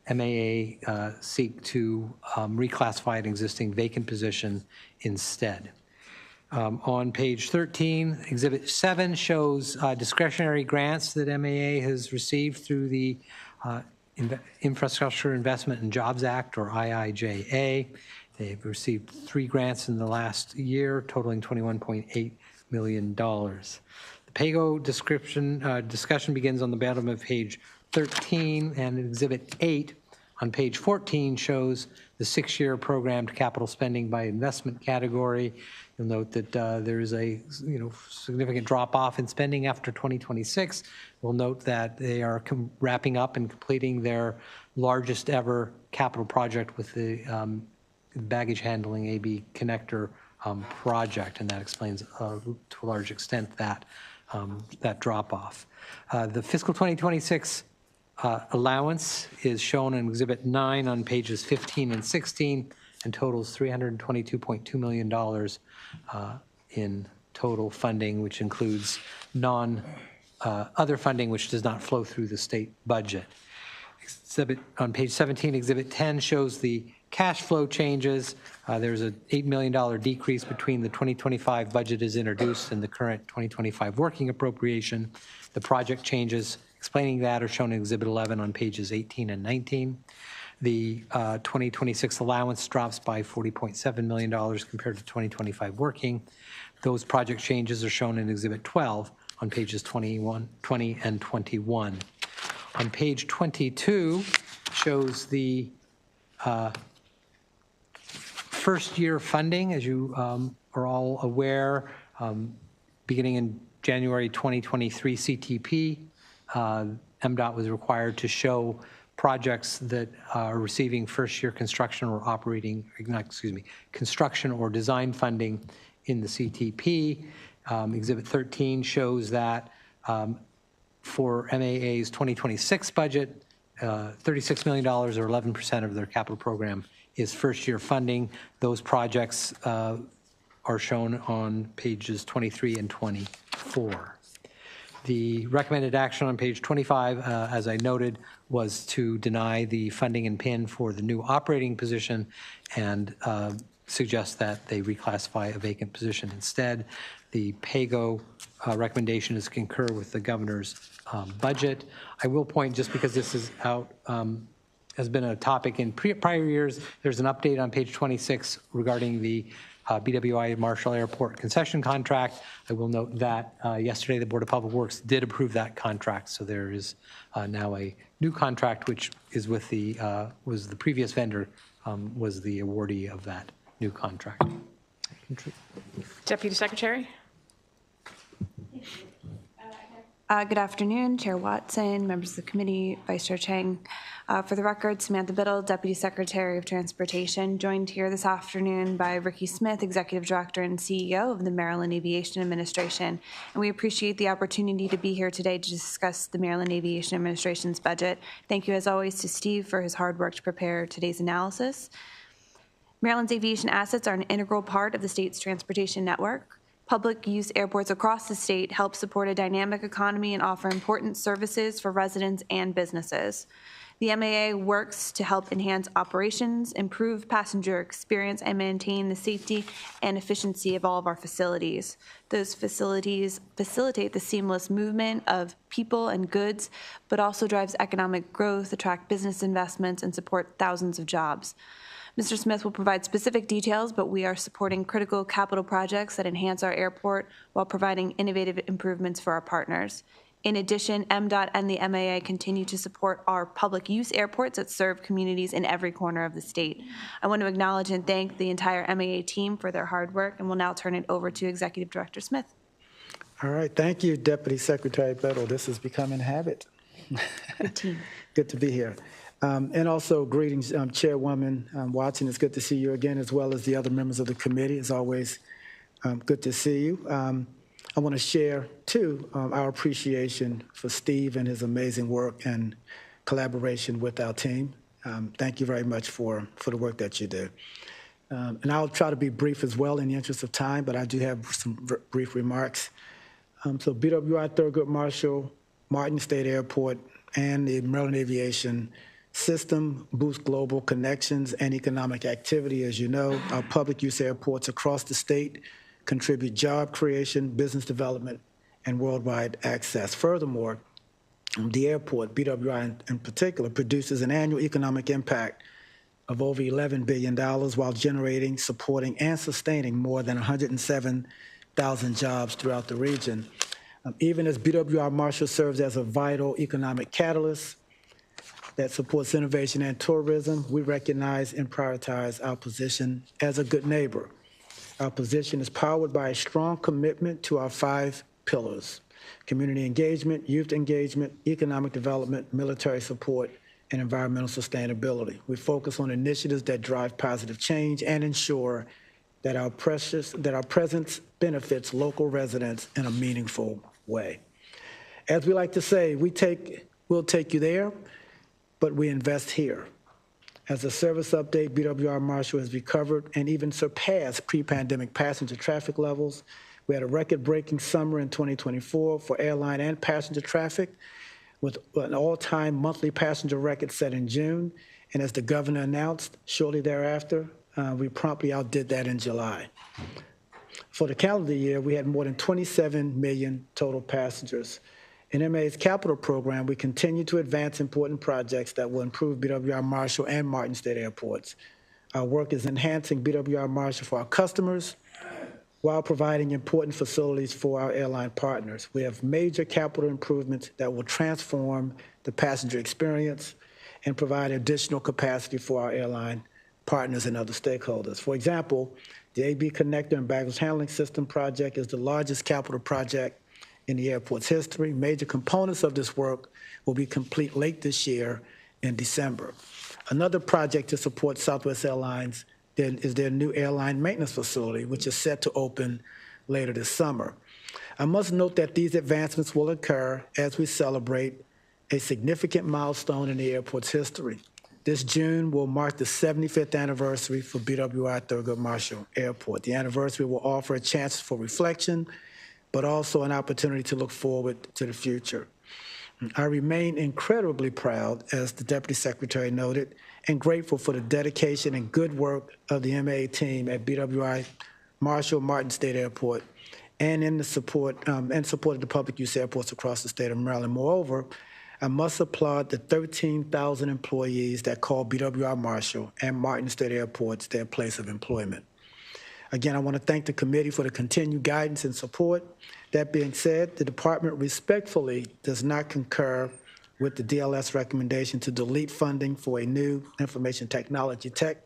MAA seek to reclassify an existing vacant position instead. On page 13, Exhibit 7 shows discretionary grants that MAA has received through the Infrastructure Investment and Jobs Act, or IIJA. They've received 3 grants in the last year, totaling $21.8 million. The PAYGO discussion begins on the bottom of page 13, and Exhibit 8 on page 14 shows the 6-year programmed capital spending by investment category. You'll note that there is a significant drop-off in spending after 2026. We'll note that they are wrapping up and completing their largest ever capital project with the baggage handling AB connector project, and that explains to a large extent that drop-off. The fiscal 2026 allowance is shown in Exhibit 9 on pages 15 and 16 and totals $322.2 million in total funding, which includes other funding which does not flow through the state budget. On page 17, Exhibit 10 shows the cash flow changes. There's an $8 million decrease between the 2025 budget as introduced and the current 2025 working appropriation. The project changes explaining that are shown in Exhibit 11 on pages 18 and 19. The 2026 allowance drops by $40.7 million compared to 2025 working. Those project changes are shown in Exhibit 12 on pages 20 and 21. On page 22 shows the first year funding. As you are all aware, beginning in January 2023 CTP, MDOT was required to show projects that are receiving first year construction or construction or design funding in the CTP. Exhibit 13 shows that for MAA's 2026 budget, $36 million or 11% of their capital program is first year funding. Those projects are shown on pages 23 and 24. The recommended action on page 25, as I noted, was to deny the funding and PIN for the new operating position and suggest that they reclassify a vacant position instead. The PAYGO recommendation is to concur with the governor's budget. I will point, just because this is out, has been a topic in prior years, there's an update on page 26 regarding the BWI Marshall Airport concession contract. I will note that yesterday the Board of Public Works did approve that contract, so there is now a new contract, which is with the was the previous vendor was the awardee of that new contract. Deputy Secretary. Good afternoon, Chair Watson, members of the committee, Vice Chair Chang. For the record, Samantha Biddle, Deputy Secretary of Transportation, joined here this afternoon by Ricky Smith, Executive Director and CEO of the Maryland Aviation Administration. And we appreciate the opportunity to be here today to discuss the Maryland Aviation Administration's budget. Thank you, as always, to Steve for his hard work to prepare today's analysis. Maryland's aviation assets are an integral part of the state's transportation network. Public use airports across the state help support a dynamic economy and offer important services for residents and businesses. The MAA works to help enhance operations, improve passenger experience, and maintain the safety and efficiency of all of our facilities. Those facilities facilitate the seamless movement of people and goods, but also drives economic growth, attract business investments, and support thousands of jobs. Mr. Smith will provide specific details, but we are supporting critical capital projects that enhance our airport while providing innovative improvements for our partners. In addition, MDOT and the MAA continue to support our public use airports that serve communities in every corner of the state. I want to acknowledge and thank the entire MAA team for their hard work, and will now turn it over to Executive Director Smith. All right, thank you, Deputy Secretary Biddle. This is becoming a habit. Good team. Good to be here. And also greetings, Chairwoman Watson. It's good to see you again, as well as the other members of the committee. It's always good to see you. I want to share, too, our appreciation for Steve and his amazing work and collaboration with our team. Thank you very much for the work that you do. And I'll try to be brief as well in the interest of time, but I do have some brief remarks. So BWI Thurgood Marshall, Martin State Airport, and the Maryland Aviation System boost global connections and economic activity. As you know, our public use airports across the state contribute job creation, business development, and worldwide access. Furthermore, the airport, BWI in particular, produces an annual economic impact of over $11 billion while generating, supporting, and sustaining more than 107,000 jobs throughout the region. Even as BWI Marshall serves as a vital economic catalyst that supports innovation and tourism, we recognize and prioritize our position as a good neighbor. Our position is powered by a strong commitment to our 5 pillars: community engagement, youth engagement, economic development, military support, and environmental sustainability. We focus on initiatives that drive positive change and ensure that our presence benefits local residents in a meaningful way. As we like to say, we'll take you there, but we invest here. As a service update, BWI Marshall has recovered and even surpassed pre-pandemic passenger traffic levels. We had a record-breaking summer in 2024 for airline and passenger traffic, with an all-time monthly passenger record set in June. And as the governor announced shortly thereafter, we promptly outdid that in July. For the calendar year, we had more than 27 million total passengers. In MA's capital program, we continue to advance important projects that will improve BWI Marshall and Martin State airports. Our work is enhancing BWI Marshall for our customers while providing important facilities for our airline partners. We have major capital improvements that will transform the passenger experience and provide additional capacity for our airline partners and other stakeholders. For example, the AB Connector and Baggage Handling System project is the largest capital project in the airport's history. Major components of this work will be complete late this year in December. Another project to support Southwest Airlines is their new airline maintenance facility, which is set to open later this summer. I must note that these advancements will occur as we celebrate a significant milestone in the airport's history. This June will mark the 75th anniversary for BWI Thurgood Marshall Airport. The anniversary will offer a chance for reflection, but also an opportunity to look forward to the future. I remain incredibly proud, as the Deputy Secretary noted, and grateful for the dedication and good work of the MAA team at BWI Marshall Martin State Airport and in the support of the public use airports across the state of Maryland. Moreover, I must applaud the 13,000 employees that call BWI Marshall and Martin State Airports their place of employment. Again, I want to thank the committee for the continued guidance and support. That being said, the department respectfully does not concur with the DLS recommendation to delete funding for a new information technology tech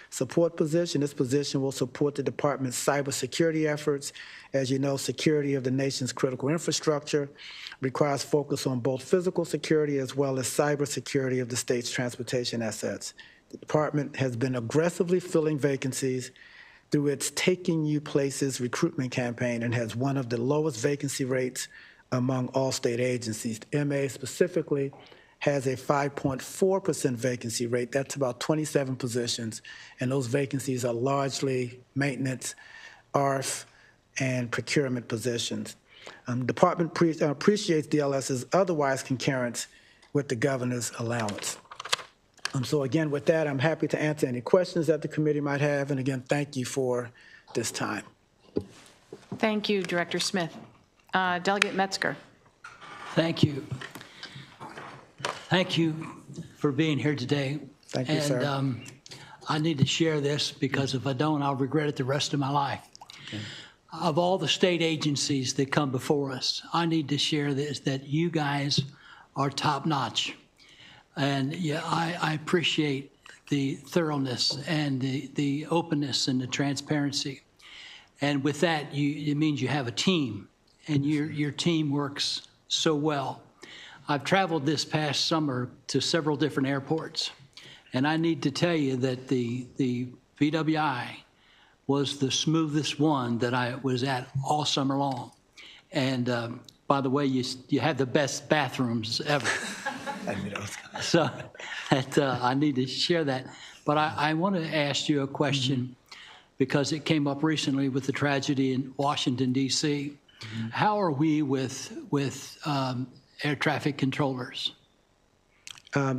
support position. This position will support the department's cybersecurity efforts. As you know, security of the nation's critical infrastructure requires focus on both physical security as well as cybersecurity of the state's transportation assets. The department has been aggressively filling vacancies through its Taking You Places recruitment campaign and has one of the lowest vacancy rates among all state agencies. MA specifically has a 5.4% vacancy rate. That's about 27 positions, and those vacancies are largely maintenance, ARF, and procurement positions. The department appreciates DLS's otherwise concurrence with the governor's allowance. So again, with that, I'm happy to answer any questions that the committee might have. And again, thank you for this time. Thank you, Director Smith. Delegate Metzger. Thank you. Thank you for being here today. Thank you, sir. And I need to share this because if I don't, I'll regret it the rest of my life. Okay. Of all the state agencies that come before us, I need to share this, that you guys are top notch. And yeah, I appreciate the thoroughness and the openness and the transparency. And with that, it means you have a team, and your team works so well. I've traveled this past summer to several different airports, and I need to tell you that the BWI was the smoothest one that I was at all summer long. And by the way, you have the best bathrooms ever. So I need to share that. But I want to ask you a question because it came up recently with the tragedy in Washington, D.C. How are we with air traffic controllers?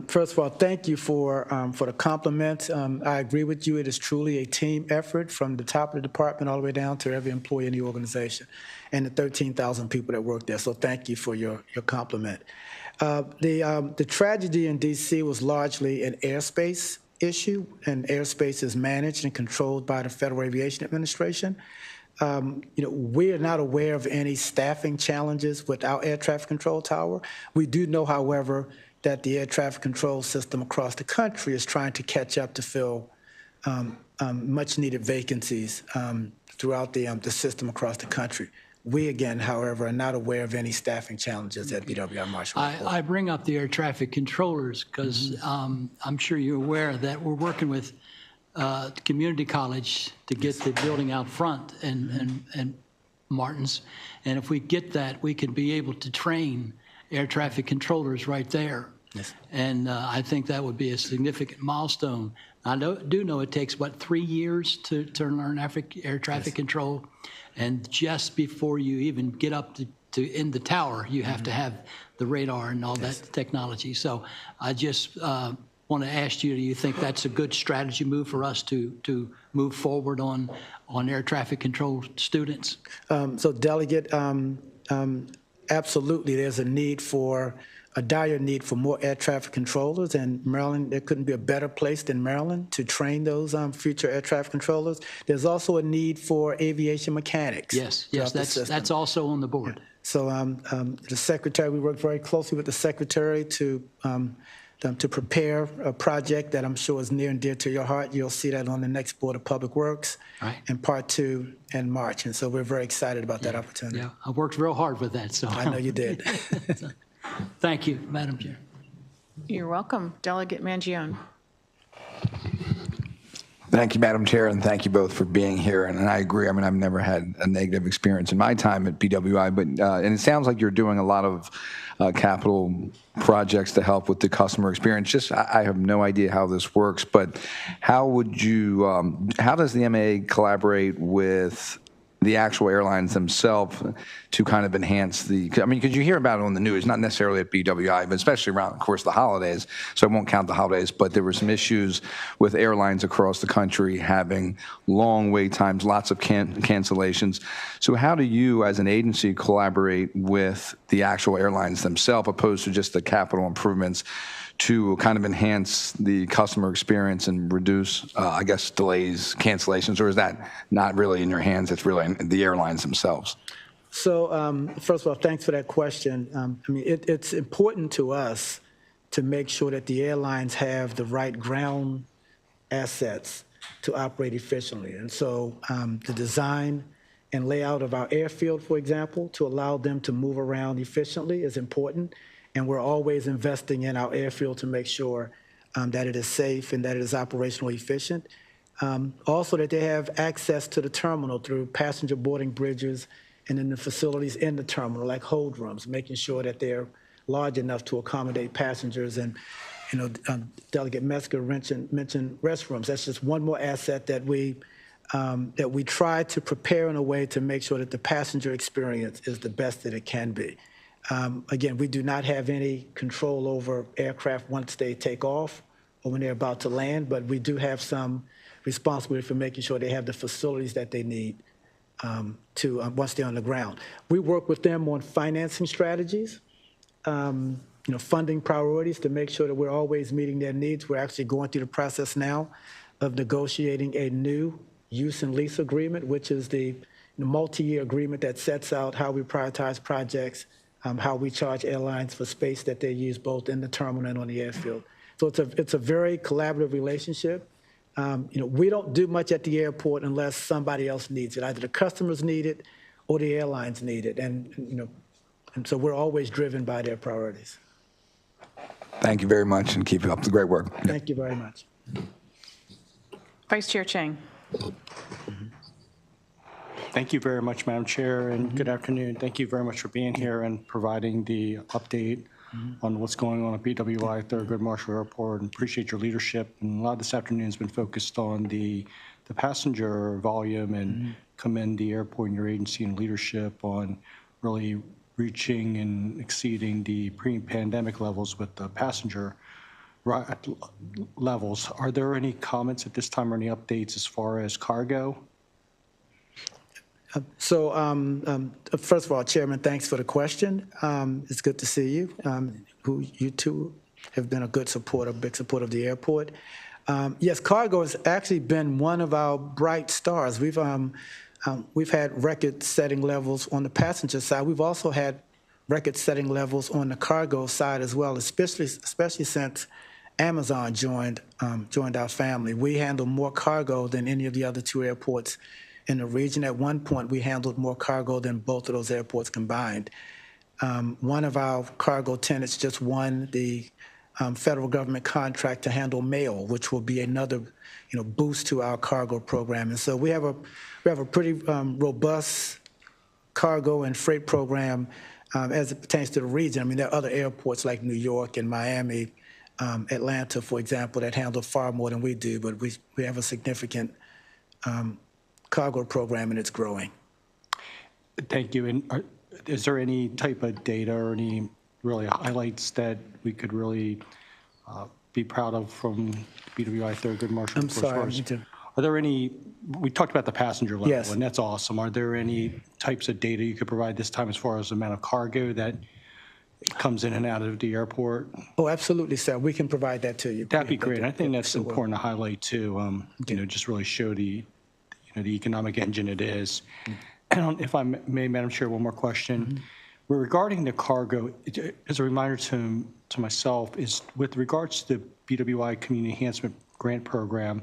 First of all, thank you for the compliments. I agree with you. It is truly a team effort from the top of the department all the way down to every employee in the organization and the 13,000 people that work there. So thank you for your compliment. The tragedy in D.C. was largely an airspace issue, and airspace is managed and controlled by the Federal Aviation Administration. We are not aware of any staffing challenges with our air traffic control tower. We do know, however, that the air traffic control system across the country is trying to catch up to fill much-needed vacancies throughout the system across the country. We, again, however, are not aware of any staffing challenges at BWI Marshall. I bring up the air traffic controllers because I'm sure you're aware that we're working with community college to get the building out front and Martin's. And if we get that, we can be able to train air traffic controllers right there. Yes. And I think that would be a significant milestone. I do know it takes, 3 years to learn air traffic control. And just before you even get up to in the tower, you have to have the radar and all that technology. So I just want to ask you, do you think that's a good strategy move for us to move forward on air traffic control students? So Delegate, absolutely, there's a dire need for more air traffic controllers, and Maryland, there couldn't be a better place than Maryland to train those future air traffic controllers. There's also a need for aviation mechanics. Yes, that's also on the board. So the Secretary, we work very closely with the Secretary to prepare a project that I'm sure is near and dear to your heart. You'll see that on the next Board of Public Works and Part 2 in March. And so we're very excited about that opportunity. Yeah, I worked real hard with that. So I know you did. Thank you, Madam Chair. You're welcome. Delegate Mangione. Thank you, Madam Chair, and thank you both for being here. And I agree. I mean, I've never had a negative experience in my time at BWI, but and it sounds like you're doing a lot of capital projects to help with the customer experience. I have no idea how this works, but how would you? How does the MAA collaborate with the actual airlines themselves to kind of enhance because you hear about it on the news, not necessarily at BWI, but especially around, of course, the holidays. So I won't count the holidays, but there were some issues with airlines across the country having long wait times, lots of cancellations. So how do you, as an agency, collaborate with the actual airlines themselves, opposed to just the capital improvements to kind of enhance the customer experience and reduce, delays, cancellations, or is that not really in your hands? It's really in the airlines themselves. So first of all, thanks for that question. It's important to us to make sure that the airlines have the right ground assets to operate efficiently. And so the design and layout of our airfield, for example, to allow them to move around efficiently is important. And we're always investing in our airfield to make sure that it is safe and that it is operationally efficient. Also, that they have access to the terminal through passenger boarding bridges and in the facilities in the terminal, like hold rooms, making sure that they're large enough to accommodate passengers. And, Delegate Metzger mentioned restrooms. That's just one more asset that we try to prepare in a way to make sure that the passenger experience is the best that it can be. Again, we do not have any control over aircraft once they take off or when they're about to land, but we do have some responsibility for making sure they have the facilities that they need once they're on the ground. We work with them on financing strategies, funding priorities to make sure that we're always meeting their needs. We're actually going through the process now of negotiating a new use and lease agreement, which is the multi-year agreement that sets out how we prioritize projects, how we charge airlines for space that they use both in the terminal and on the airfield. So it's a very collaborative relationship. We don't do much at the airport unless somebody else needs it. Either the customers need it or the airlines need it. And so we're always driven by their priorities. Thank you very much, and keep up the great work. Thank you very much. Vice Chair Chang. Thank you very much, Madam Chair, and good afternoon. Thank you very much for being here and providing the update on what's going on at BWI Thurgood Marshall Airport, and appreciate your leadership. And a lot of this afternoon has been focused on the passenger volume, and commend the airport and your agency and leadership on really reaching and exceeding the pre-pandemic levels with the passenger levels. Are there any comments at this time or any updates as far as cargo? So first of all, Chairman, thanks for the question. It's good to see you. You two have been a good supporter, big supporter of the airport. Yes, cargo has actually been one of our bright stars. We've had record-setting levels on the passenger side. We've also had record-setting levels on the cargo side as well, especially since Amazon joined our family. We handle more cargo than any of the other two airports in the region. At one point, we handled more cargo than both of those airports combined. One of our cargo tenants just won the federal government contract to handle mail, which will be another boost to our cargo program. And so we have a pretty robust cargo and freight program as it pertains to the region. I mean, there are other airports like New York and Miami, Atlanta, for example, that handle far more than we do, but we have a significant cargo program, and it's growing. Thank you. And is there any type of data or any really highlights that we could really be proud of from BWI Thurgood Marshall? I'm sorry. Are there any, we talked about the passenger level, Yes. and that's awesome. Are there any types of data you could provide this time as far as the amount of cargo that comes in and out of the airport? Oh, absolutely, sir. We can provide that to you. That'd be great. I think that's important to highlight too. Just really show the economic engine it is. And if I may, Madam Chair, one more question. Regarding the cargo, as a reminder to myself, is with regards to the BWI Community Enhancement Grant Program,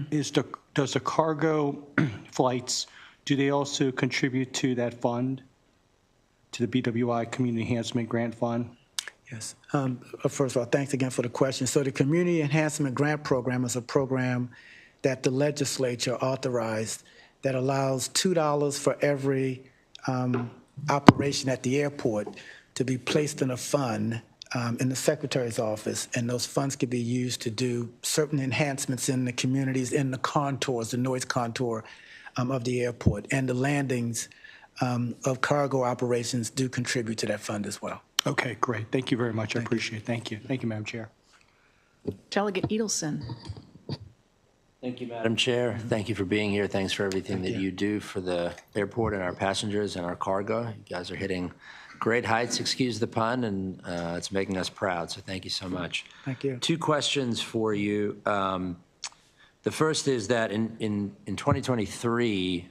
does the cargo flights, do they also contribute to that fund, to the BWI Community Enhancement Grant Fund? Yes. First of all, thanks again for the question. So the Community Enhancement Grant Program is a program that the legislature authorized that allows $2 for every operation at the airport to be placed in a fund in the Secretary's office, and those funds could be used to do certain enhancements in the communities, in the contours, the noise contour of the airport. And the landings of cargo operations do contribute to that fund as well. Okay, great. Thank you very much. I appreciate it. Thank you. Thank you, Madam Chair. Delegate Edelson. Thank you, Madam Chair. Thank you for being here. Thanks for everything that you do for the airport and our passengers and our cargo. You guys are hitting great heights, excuse the pun, and it's making us proud, so thank you so much. Thank you. Two questions for you. The first is that in 2023,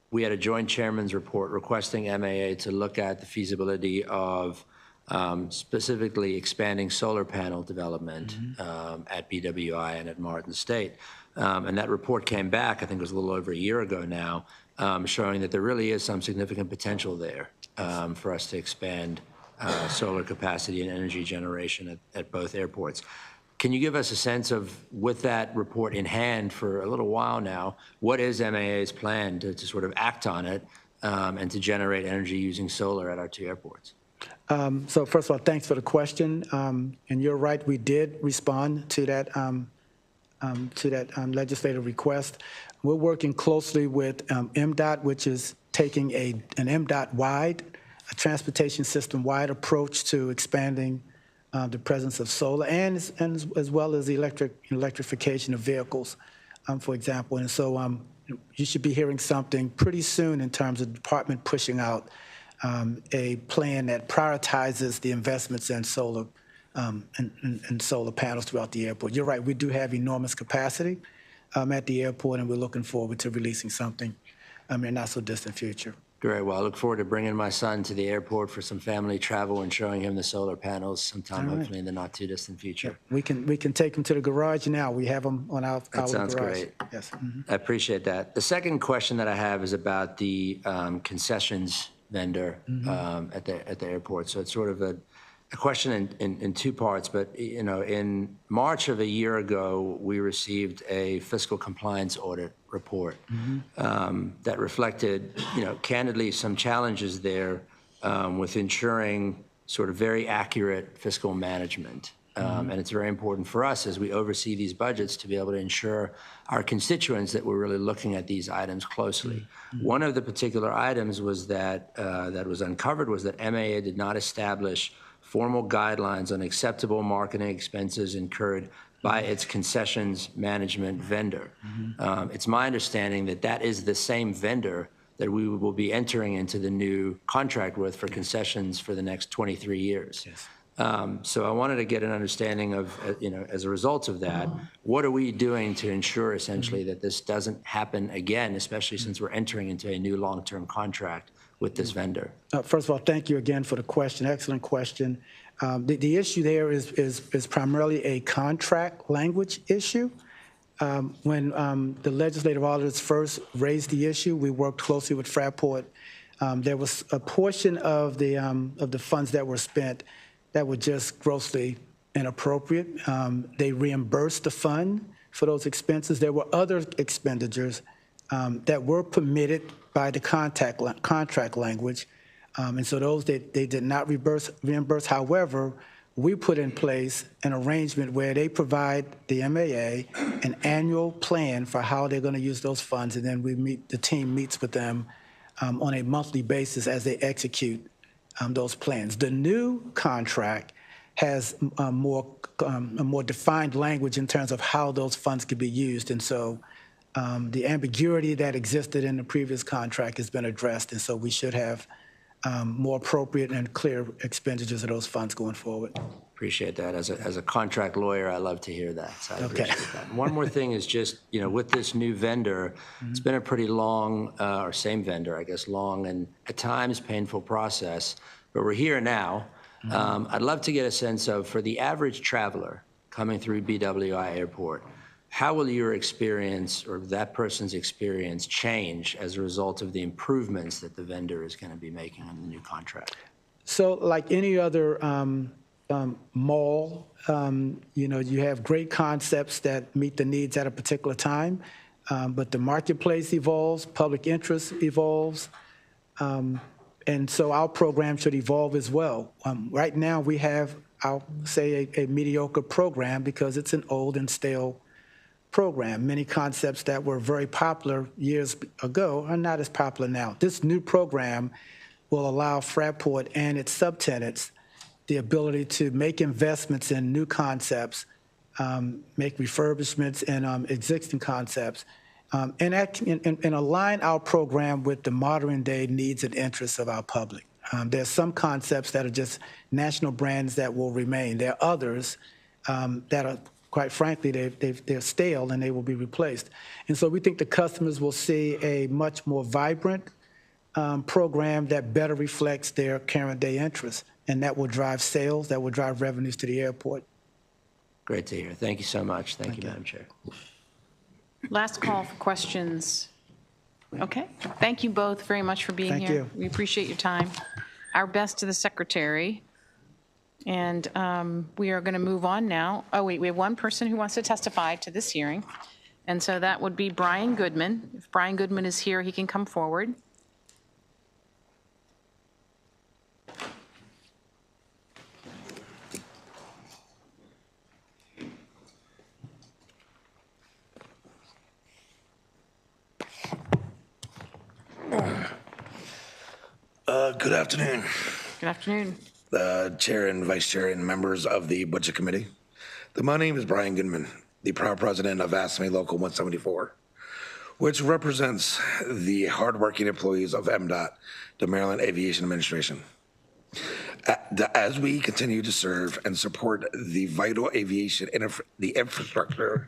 we had a joint chairman's report requesting MAA to look at the feasibility of specifically expanding solar panel development at BWI and at Martin State. And that report came back, I think it was a little over a year ago now, showing that there really is some significant potential there for us to expand solar capacity and energy generation at both airports. Can you give us a sense of, with that report in hand for a little while now, what is MAA's plan to sort of act on it and to generate energy using solar at our two airports? So first of all, thanks for the question. And you're right, we did respond to that legislative request. We're working closely with MDOT, which is taking an MDOT-wide, a transportation system-wide approach to expanding the presence of solar and as well as the electrification of vehicles, for example. And so you should be hearing something pretty soon in terms of the department pushing out a plan that prioritizes the investments in solar and solar panels throughout the airport. You're right, we do have enormous capacity at the airport, and we're looking forward to releasing something in the not so distant future. Great. Well, I look forward to bringing my son to the airport for some family travel and showing him the solar panels sometime, hopefully in the not too distant future. We can take them to the garage now. We have them on our That sounds garage. great. Yes. I appreciate that. The second question that I have is about the concessions vendor at the airport. So it's sort of a question in two parts, but in March of a year ago, we received a fiscal compliance audit report that reflected, candidly, some challenges there with ensuring sort of very accurate fiscal management. And it's very important for us as we oversee these budgets to be able to ensure our constituents that we're really looking at these items closely. One of the particular items was that was uncovered was that MAA did not establish formal guidelines on acceptable marketing expenses incurred by its concessions management vendor. It's my understanding that that is the same vendor that we will be entering into the new contract with for concessions for the next 23 years. Yes. So I wanted to get an understanding of, as a result of that, what are we doing to ensure essentially that this doesn't happen again, especially since we're entering into a new long-term contract with this vendor? First of all, thank you again for the question. Excellent question. The issue there is primarily a contract language issue. When the legislative auditors first raised the issue, we worked closely with Fraport. There was a portion of the funds that were spent that were just grossly inappropriate. They reimbursed the fund for those expenses. There were other expenditures that were permitted by the contract language. And so those they did not reimburse. However, we put in place an arrangement where they provide the MAA an annual plan for how they're going to use those funds, and then the team meets with them on a monthly basis as they execute those plans. The new contract has a more defined language in terms of how those funds could be used, and so the ambiguity that existed in the previous contract has been addressed, and so we should have more appropriate and clear expenditures of those funds going forward. Appreciate that. As a contract lawyer, I love to hear that. So I appreciate that. One more thing is just, with this new vendor, it's been a pretty long, or same vendor, I guess, long and at times painful process, but we're here now. I'd love to get a sense of, for the average traveler coming through BWI Airport, how will your experience or that person's experience change as a result of the improvements that the vendor is going to be making on the new contract? So like any other mall, you have great concepts that meet the needs at a particular time, but the marketplace evolves, public interest evolves, and so our program should evolve as well. Right now we have, I'll say, a mediocre program because it's an old and stale program. Many concepts that were very popular years ago are not as popular now. This new program will allow Fraport and its subtenants the ability to make investments in new concepts, make refurbishments in existing concepts, and align our program with the modern day needs and interests of our public. There's some concepts that are just national brands that will remain. There are others that are, quite frankly, they're stale and they will be replaced. And so we think the customers will see a much more vibrant program that better reflects their current day interests, and that will drive sales, that will drive revenues to the airport. Great to hear. Thank you so much. Thank you, Madam Chair. Last call for questions. Okay. Thank you both very much for being here. Thank you. We appreciate your time. Our best to the secretary. And we are going to move on now. Oh, wait, we have one person who wants to testify to this hearing. And so that would be Brian Goodman. If Brian Goodman is here, he can come forward. Good afternoon. Good afternoon. the Chair and Vice Chair and members of the Budget Committee. My name is Brian Goodman, the proud president of ASME Local 174, which represents the hardworking employees of MDOT, the Maryland Aviation Administration. As we continue to serve and support the vital aviation the infrastructure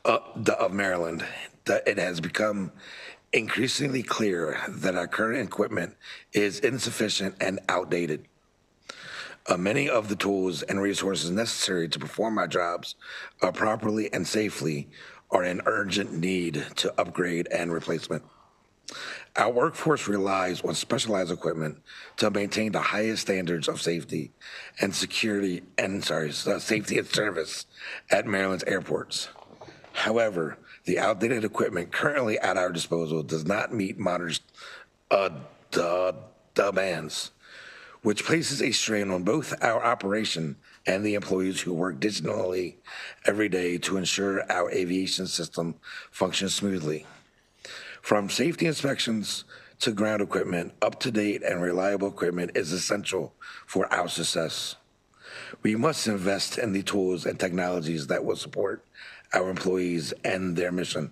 of Maryland, it has become increasingly clear that our current equipment is insufficient and outdated. Many of the tools and resources necessary to perform our jobs properly and safely are in urgent need to upgrade and replacement. Our workforce relies on specialized equipment to maintain the highest standards of safety and safety and service at Maryland's airports. However, the outdated equipment currently at our disposal does not meet modern demands, which places a strain on both our operation and the employees who work diligently every day to ensure our aviation system functions smoothly. From safety inspections to ground equipment, up-to-date and reliable equipment is essential for our success. We must invest in the tools and technologies that will support our employees and their mission.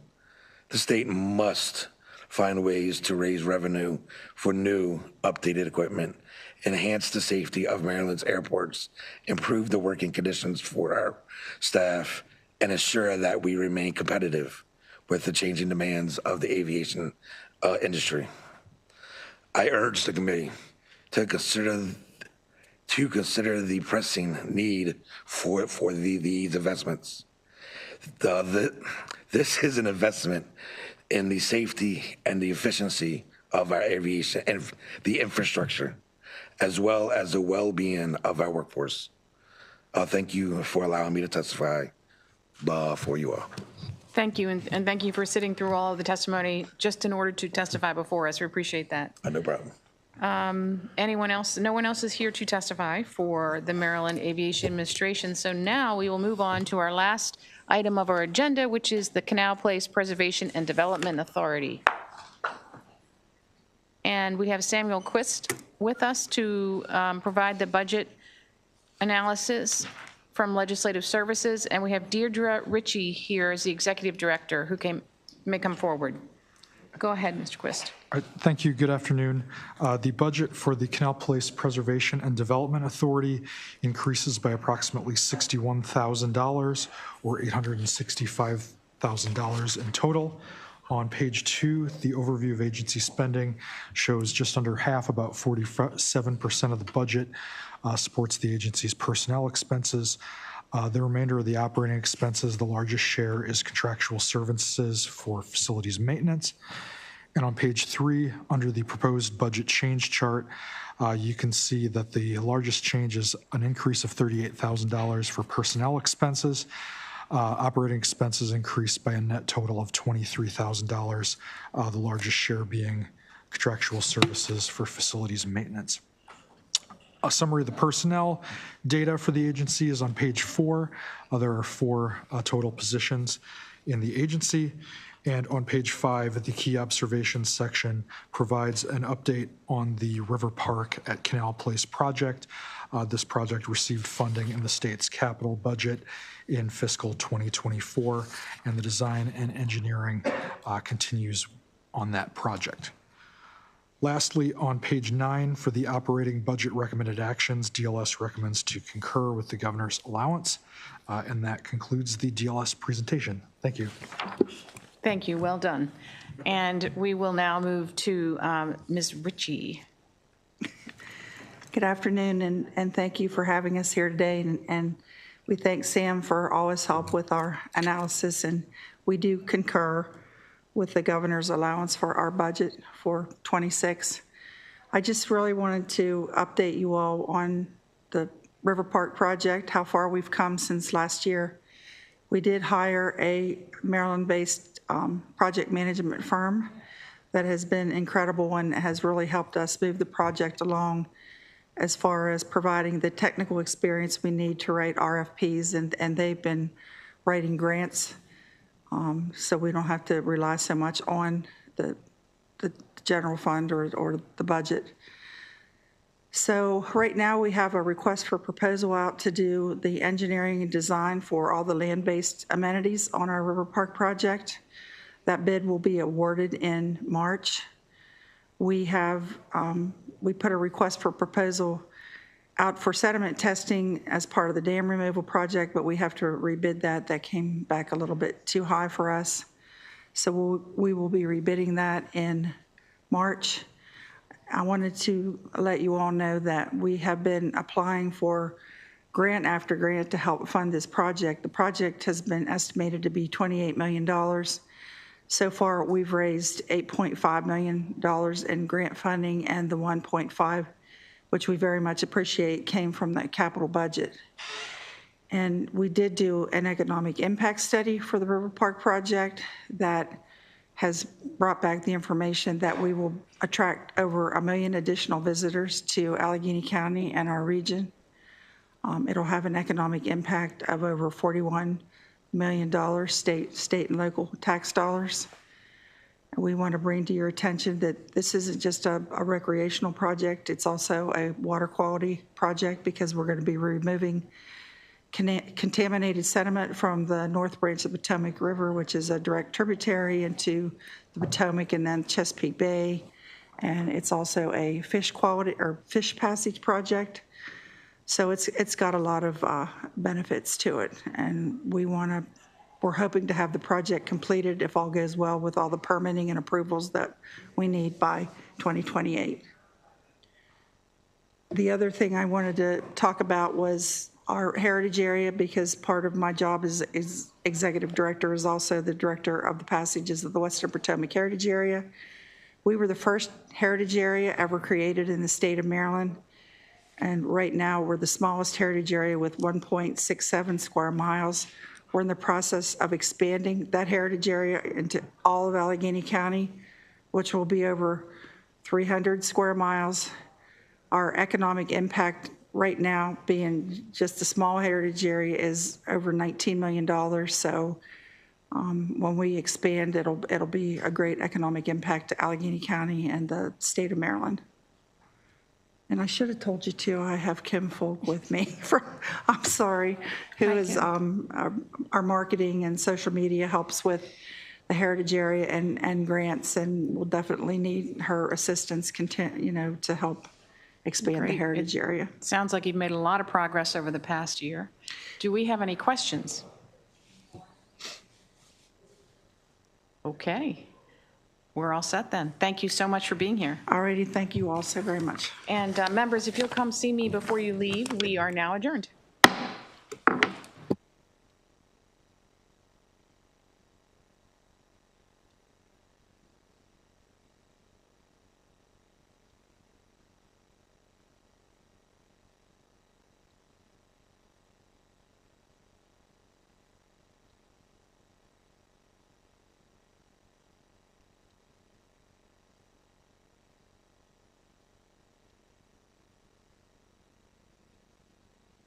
The state must find ways to raise revenue for new, updated equipment, enhance the safety of Maryland's airports, improve the working conditions for our staff, and ensure that we remain competitive with the changing demands of the aviation industry. I urge the committee to consider the pressing need for these investments. This is an investment in the safety and the efficiency of our aviation and the infrastructure, as well as the well-being of our workforce. Thank you for allowing me to testify for you all. Thank you, and thank you for sitting through all of the testimony just in order to testify before us. We appreciate that. No problem. Anyone else? No one else is here to testify for the Maryland Aviation Administration. So now we will move on to our last item of our agenda, which is the Canal Place Preservation and Development Authority. And we have Samuel Quist with us to provide the budget analysis from Legislative Services, and we have Deirdre Ritchie here as the Executive Director who may come forward. Go ahead, Mr. Quist. Thank you. Good afternoon. The budget for the Canal Place Preservation and Development Authority increases by approximately $61,000 or $865,000 in total. On page 2, the overview of agency spending shows just under half, about 47% of the budget supports the agency's personnel expenses. The remainder of the operating expenses, the largest share is contractual services for facilities maintenance. And on page 3, under the proposed budget change chart, you can see that the largest change is an increase of $38,000 for personnel expenses. Operating expenses increased by a net total of $23,000, the largest share being contractual services for facilities maintenance. A summary of the personnel data for the agency is on page 4. There are 4 total positions in the agency. And on page 5, the key observations section provides an update on the River Park at Canal Place project. This project received funding in the state's capital budget in fiscal 2024, and the design and engineering continues on that project. Lastly, on page 9, for the operating budget recommended actions, DLS recommends to concur with the governor's allowance, and that concludes the DLS presentation. Thank you. Thank you. Well done. And we will now move to Ms. Ritchie. Good afternoon, and thank you for having us here today. And we thank Sam for all his help with our analysis, and we do concur with the governor's allowance for our budget for 26. I just really wanted to update you all on the River Park project, how far we've come since last year. We did hire a Maryland-based project management firm that has been incredible and has really helped us move the project along as far as providing the technical experience we need to write RFPs, and they've been writing grants, so we don't have to rely so much on the general fund or the budget. So right now, we have a request for proposal out to do the engineering and design for all the land-based amenities on our River Park project. That bid will be awarded in March. We put a request for proposal out for sediment testing as part of the dam removal project, but we have to rebid that. That came back a little bit too high for us. So we will be rebidding that in March. I wanted to let you all know that we have been applying for grant after grant to help fund this project. The project has been estimated to be $28 million. So far, we've raised $8.5 million in grant funding, and the 1.5, which we very much appreciate, came from the capital budget. And we did do an economic impact study for the River Park project that has brought back the information that we will attract over 1 million additional visitors to Allegheny County and our region. It'll have an economic impact of over $41 million state and local tax dollars. And we want to bring to your attention that this isn't just a recreational project, it's also a water quality project because we're going to be removing contaminated sediment from the North Branch of the Potomac River, which is a direct tributary into the Potomac and then Chesapeake Bay. And it's also a fish quality or fish passage project. So it's got a lot of benefits to it. And we're hoping to have the project completed, if all goes well, with all the permitting and approvals that we need by 2028. The other thing I wanted to talk about was our heritage area, because part of my job as executive director is also the director of the passages of the Western Potomac Heritage Area. We were the first heritage area ever created in the state of Maryland. And right now, we're the smallest heritage area with 1.67 square miles. We're in the process of expanding that heritage area into all of Allegheny County, which will be over 300 square miles. Our economic impact right now, being just a small heritage area, is over $19 million. So when we expand, it'll be a great economic impact to Allegheny County and the state of Maryland. And I should have told you too, I have Kim Folk with me I'm sorry, who is our marketing and social media, helps with the heritage area and grants, and we'll definitely need her assistance to help expand the heritage area. Sounds like you've made a lot of progress over the past year. Do we have any questions? Okay. We're all set then. Thank you so much for being here. All righty. Thank you all so very much. And members, if you'll come see me before you leave, we are now adjourned.